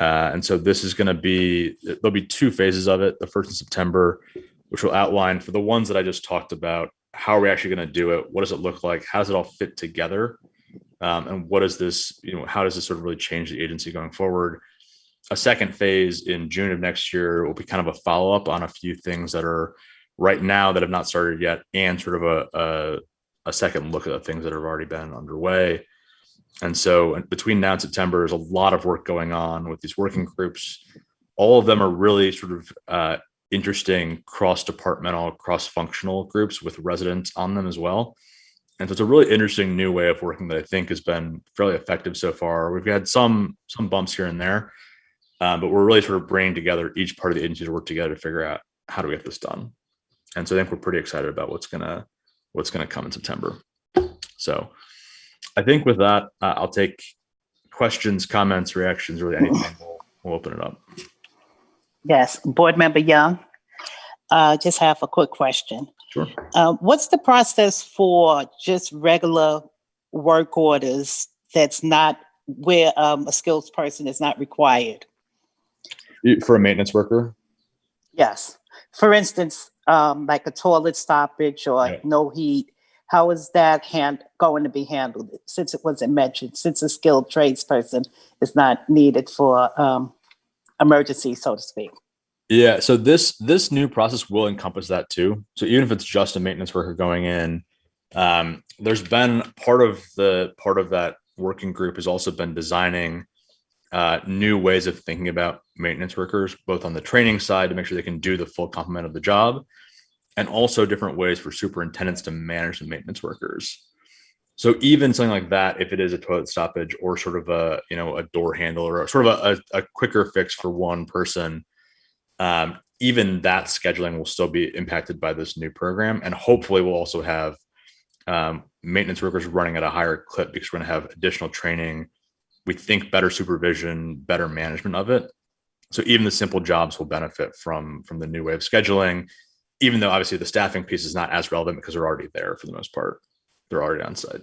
And so this is going to there'll be 2 phases of it. The first in September, which will outline for the ones that I just talked about, how are we actually going to do it? What does it look like? How does it all fit together? And what is this, how does this sort of really change the agency going forward? A second phase in June of next year will be kind of a follow-up on a few things that are right now that have not started yet, and sort of a second look at the things that have already been underway. And so between now and September, there's a lot of work going on with these working groups. All of them are really sort of interesting cross-departmental, cross-functional groups with residents on them as well. And so it's a really interesting new way of working that I think has been fairly effective so far. We've had some bumps here and there, but we're really sort of bringing together each part of the agency to work together to figure out how do we get this done. And so I think we're pretty excited about what's gonna come in September. So I think with that, I'll take questions, comments, reactions, really anything. We'll open it up. Yes, Board Member Young, just have a quick question. Sure. What's the process for just regular work orders that's not where a skilled person is not required? For a maintenance worker? Yes. For instance, like a toilet stoppage or Yeah. no heat. How is that going to be handled, since it wasn't mentioned, since a skilled tradesperson is not needed for emergency, so to speak? Yeah, so this new process will encompass that too. So even if it's just a maintenance worker going in, there's been part of that working group has also been designing new ways of thinking about maintenance workers, both on the training side to make sure they can do the full complement of the job, and also different ways for superintendents to manage the maintenance workers. So even something like that, if it is a toilet stoppage or sort of a door handle or sort of a quicker fix for one person, even that scheduling will still be impacted by this new program, and hopefully we'll also have maintenance workers running at a higher clip because we're going to have additional training. We think better supervision, better management of it. So even the simple jobs will benefit from the new way of scheduling, even though obviously the staffing piece is not as relevant because they're already there for the most part. They're already on site.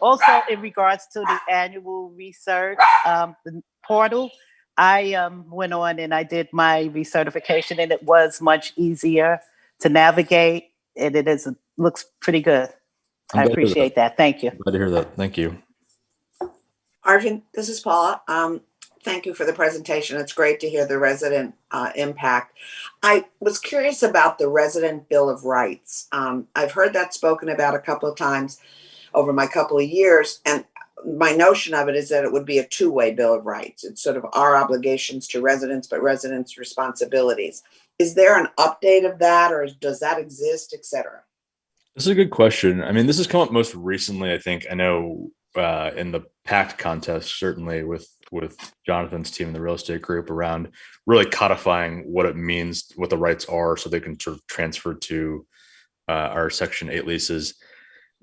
Also, in regards to the annual research, the portal, I went on and I did my recertification, and it was much easier to navigate, and looks pretty good. I appreciate that. Thank you. Glad to hear that. Thank you. Arjun, this is Paula. Thank you for the presentation. It's great to hear the resident impact. I was curious about the resident Bill of Rights. I've heard that spoken about a couple of times over my couple of years, and my notion of it is that it would be a two-way Bill of Rights. It's sort of our obligations to residents, but residents' responsibilities. Is there an update of that, or does that exist, et cetera? This is a good question. I mean, this has come up most recently, I think. I know in the PACT contest, certainly with Jonathan's team in the real estate group, around really codifying what it means, what the rights are, so they can sort of transfer to our Section 8 leases.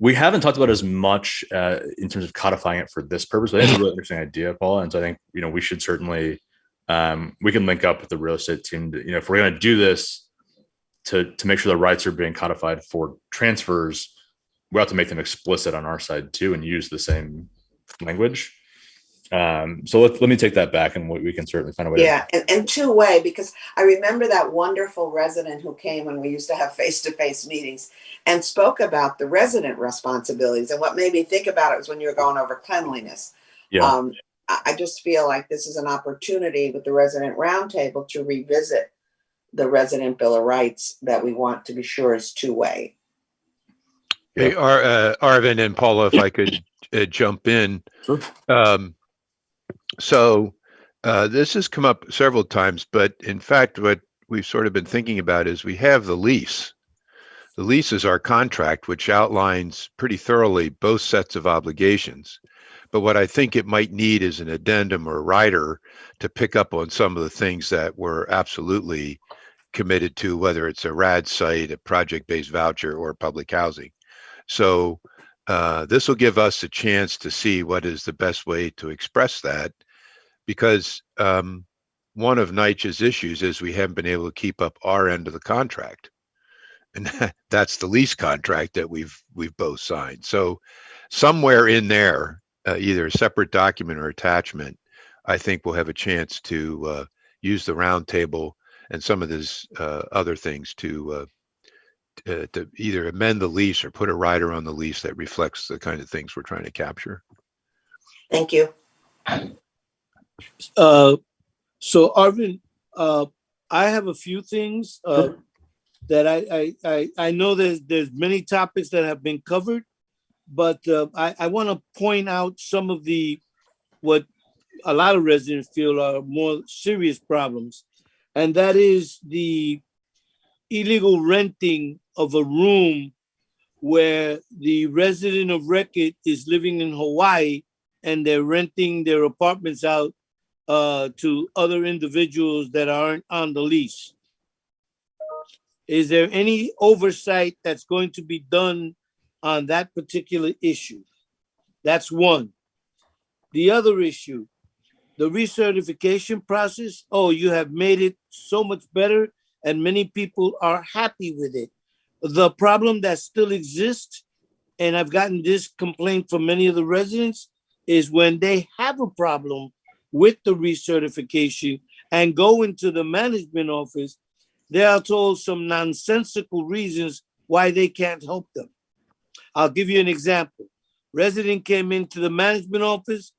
We haven't talked about as much in terms of codifying it for this purpose, but I think it's a really interesting idea, Paula. And so I think, we should certainly, we can link up with the real estate team to, if we're going to do this to make sure the rights are being codified for transfers, we have to make them explicit on our side too, and use the same language. So let me take that back, and we can certainly find a way. Yeah, and two-way, because I remember that wonderful resident who came when we used to have face-to-face meetings and spoke about the resident responsibilities. And what made me think about it was when you were going over cleanliness. Yeah. I just feel like this is an opportunity with the resident roundtable to revisit the resident Bill of Rights that we want to be sure is two-way. Hey, Arvin and Paula, if I could jump in. Sure. So this has come up several times, but in fact, what we've sort of been thinking about is we have the lease. The lease is our contract, which outlines pretty thoroughly both sets of obligations. But what I think it might need is an addendum or rider to pick up on some of the things that we're absolutely committed to, whether it's a RAD site, a project-based voucher, or public housing. So this will give us a chance to see what is the best way to express that, because one of NYCHA's issues is we haven't been able to keep up our end of the contract. And that's the lease contract that we've both signed. So somewhere in there, either a separate document or attachment, I think we'll have a chance to use the roundtable and some of these other things to either amend the lease or put a rider on the lease that reflects the kind of things we're trying to capture. Thank you. So Arvin, I have a few things that I know there's many topics that have been covered, but I want to point out some of what a lot of residents feel are more serious problems, and that is the illegal renting of a room where the resident of record is living in Hawaii and they're renting their apartments out to other individuals that aren't on the lease. Is there any oversight that's going to be done on that particular issue? That's one. The other issue, the recertification process. Oh, you have made it so much better, and many people are happy with it. The problem that still exists, and I've gotten this complaint from many of the residents, is when they have a problem with the recertification and go into the management office, they are told some nonsensical reasons why they can't help them. I'll give you an example. Resident came into the management office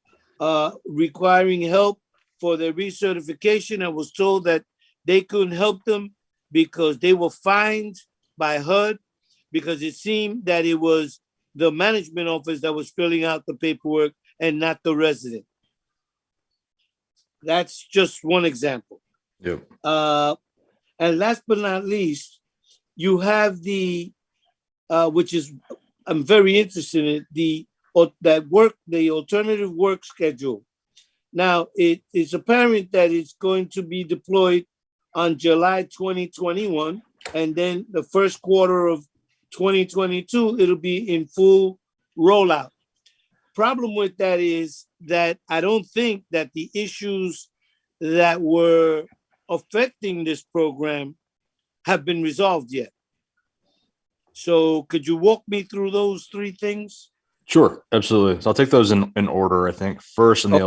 requiring help for their recertification and was told that they couldn't help them because they were fined by HUD because it seemed that it was the management office that was filling out the paperwork and not the resident. That's just one example. Yep. And last but not least, you have the, which is, I'm very interested in the alternative work schedule. Now, it is apparent that it's going to be deployed on July 2021, and then the first quarter of 2022, it'll be in full rollout. Problem with that is that I don't think that the issues that were affecting this program have been resolved yet. So could you walk me through those three things? Sure, absolutely. So I'll take those in order. I think first in the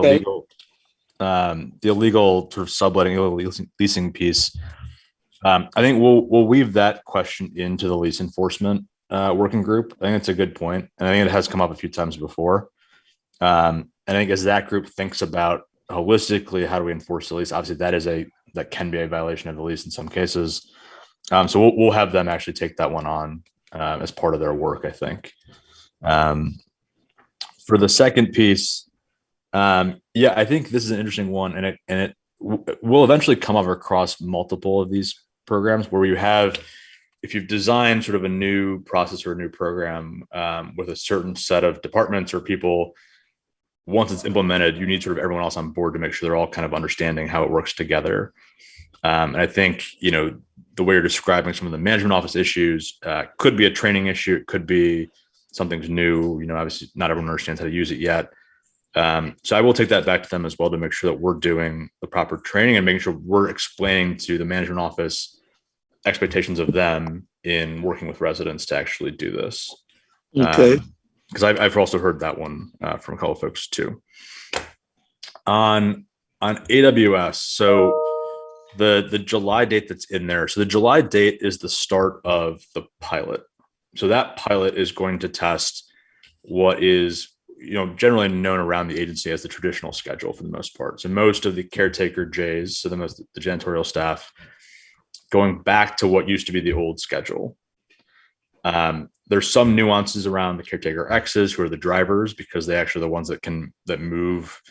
illegal sort of subletting, illegal leasing piece. I think we'll weave that question into the lease enforcement working group. I think it's a good point, and I think it has come up a few times before. I think as that group thinks about holistically how do we enforce the lease, obviously that can be a violation of the lease in some cases. So we'll have them actually take that one on as part of their work, I think. For the second piece, I think this is an interesting one, and it will eventually come up across multiple of these programs where you have, if you've designed sort of a new process or a new program with a certain set of departments or people, once it's implemented, you need sort of everyone else on board to make sure they're all kind of understanding how it works together. And I think, the way you're describing some of the management office issues could be a training issue. It could be something's new. Obviously not everyone understands how to use it yet. So I will take that back to them as well to make sure that we're doing the proper training and making sure we're explaining to the management office expectations of them in working with residents to actually do this. Okay. Because I've also heard that one from a couple of folks too. On AWS, so the July date that's in there. So the July date is the start of the pilot. So that pilot is going to test what is generally known around the agency as the traditional schedule for the most part. So most of the caretaker Js, so the janitorial staff, going back to what used to be the old schedule. There's some nuances around the caretaker X's, who are the drivers, because they actually are the ones that move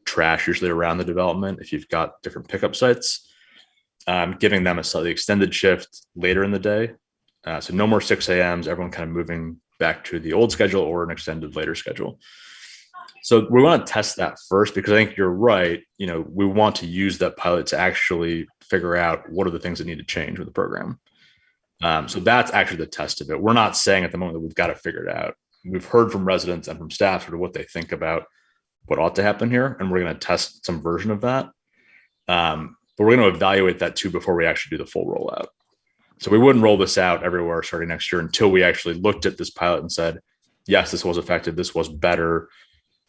trash usually around the development if you've got different pickup sites, giving them a slightly extended shift later in the day. So no more 6 a.m.s, everyone kind of moving back to the old schedule or an extended later schedule. So we want to test that first, because I think you're right. We want to use that pilot to actually figure out what are the things that need to change with the program. So that's actually the test of it. We're not saying at the moment that we've got it figured out. We've heard from residents and from staff sort of what they think about what ought to happen here, and we're going to test some version of that. But we're going to evaluate that too before we actually do the full rollout. So we wouldn't roll this out everywhere starting next year until we actually looked at this pilot and said, yes, this was effective. This was better.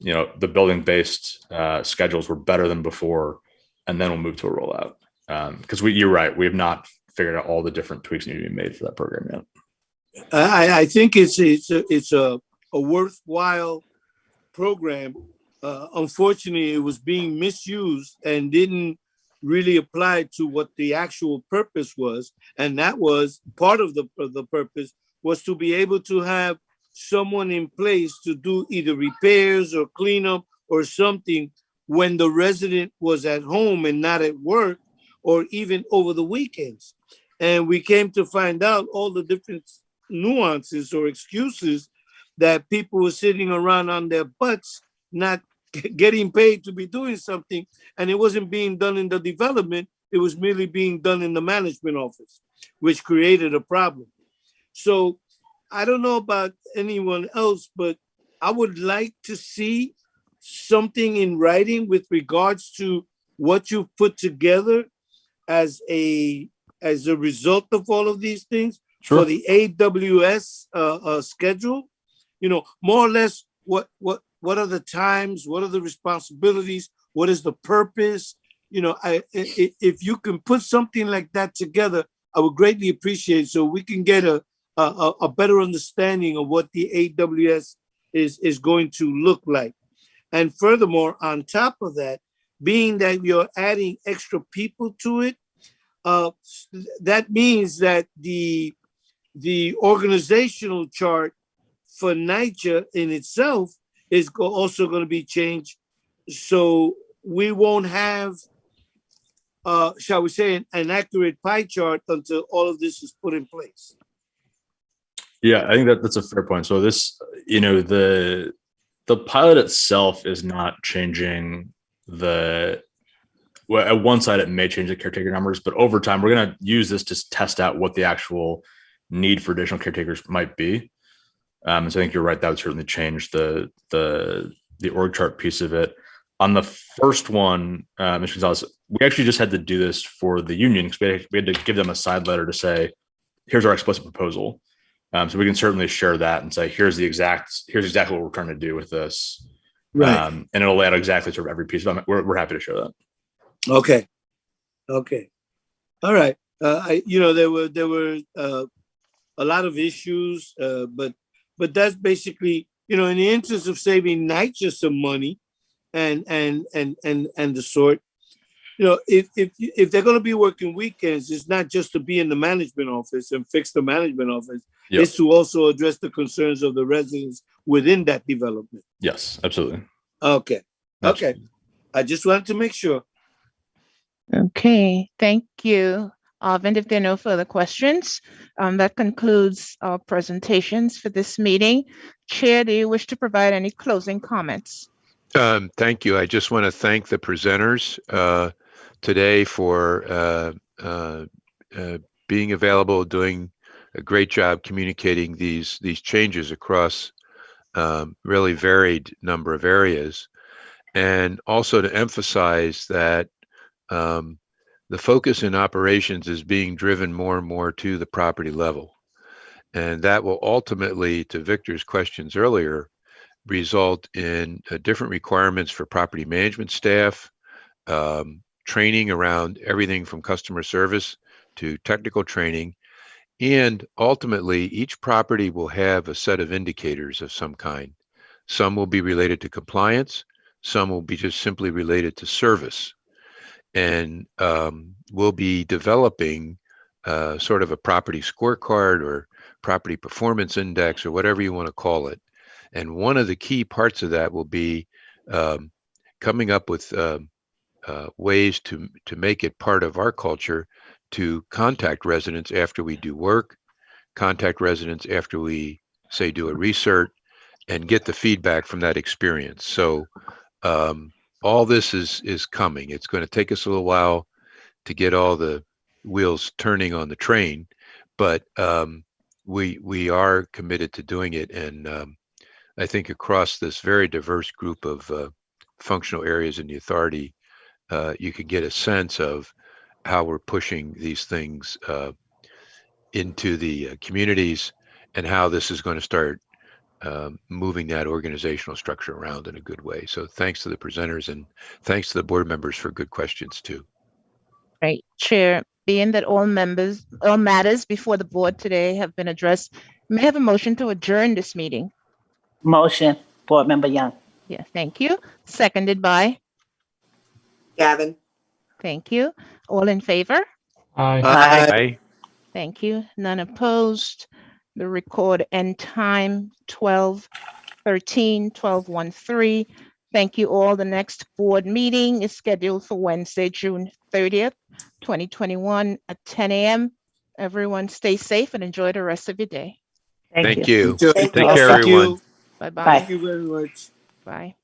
The building-based schedules were better than before, and then we'll move to a rollout. Because you're right, we have not figured out all the different tweaks that need to be made for that program yet. I think it's a worthwhile program. Unfortunately, it was being misused and didn't really apply to what the actual purpose was. And that was part of the purpose, was to be able to have someone in place to do either repairs or cleanup or something when the resident was at home and not at work, or even over the weekends. And we came to find out all the different nuances or excuses that people were sitting around on their butts, not getting paid to be doing something. And it wasn't being done in the development. It was merely being done in the management office, which created a problem. So I don't know about anyone else, but I would like to see something in writing with regards to what you put together as a result of all of these things. Sure. For the AWS schedule, more or less what are the times, what are the responsibilities, What is the purpose? You know, if you can put something like that together, I would greatly appreciate it so we can get a better understanding of what the AWS is going to look like. And furthermore, on top of that, being that you're adding extra people to it, that means that the organizational chart for NYCHA in itself is also going to be changed. So we won't have, shall we say, an accurate pie chart until all of this is put in place. Yeah, I think that's a fair point. So this, you know, the pilot itself is not changing well, at one side it may change the caretaker numbers, but over time we're going to use this to test out what the actual need for additional caretakers might be. So I think you're right, that would certainly change the org chart piece of it. On the first one, Ms. Gonzalez, we actually just had to do this for the union because we had to give them a side letter to say, here's our explicit proposal. So we can certainly share that and say, here's exactly what we're trying to do with this. Right. And it'll lay out exactly sort of every piece of it. We're happy to share that. Okay. All right. There were a lot of issues, but that's basically, in the interest of saving NYCHA some money and the sort, if they're going to be working weekends, it's not just to be in the management office and fix the management office. Yep. It's to also address the concerns of the residents within that development. Yes, absolutely. Okay. Absolutely. Okay. I just wanted to make sure. Okay, thank you. And if there are no further questions, that concludes our presentations for this meeting. Chair, do you wish to provide any closing comments? Thank you. I just want to thank the presenters today for being available, doing a great job communicating these changes across really varied number of areas, and also to emphasize that the focus in operations is being driven more and more to the property level. And that will ultimately, to Victor's questions earlier, result in different requirements for property management staff, training around everything from customer service to technical training. And ultimately, each property will have a set of indicators of some kind. Some will be related to compliance. Some will be just simply related to service. And we'll be developing sort of a property scorecard or property performance index or whatever you want to call it. And one of the key parts of that will be coming up with ways to make it part of our culture to contact residents after we do work, contact residents after we, say, do a research, and get the feedback from that experience. So all this is coming. It's going to take us a little while to get all the wheels turning on the train, but we are committed to doing it. And I think across this very diverse group of functional areas in the authority, you can get a sense of how we're pushing these things into the communities and how this is going to start moving that organizational structure around in a good way. So thanks to the presenters and thanks to the board members for good questions too. Right, Chair, being that all matters before the board today have been addressed, may I have a motion to adjourn this meeting? Motion, Board Member Young. Yeah, thank you. Seconded by? Gavin. Thank you. All in favor? Aye. Aye. Thank you. None opposed. The record end time 12/13/12/13. Thank you all. The next board meeting is scheduled for Wednesday, June 30th, 2021 at 10 a.m. Everyone stay safe and enjoy the rest of your day. Thank you. Enjoy. Take care, Thank you. everyone. Bye-bye. Thank you very much. Bye.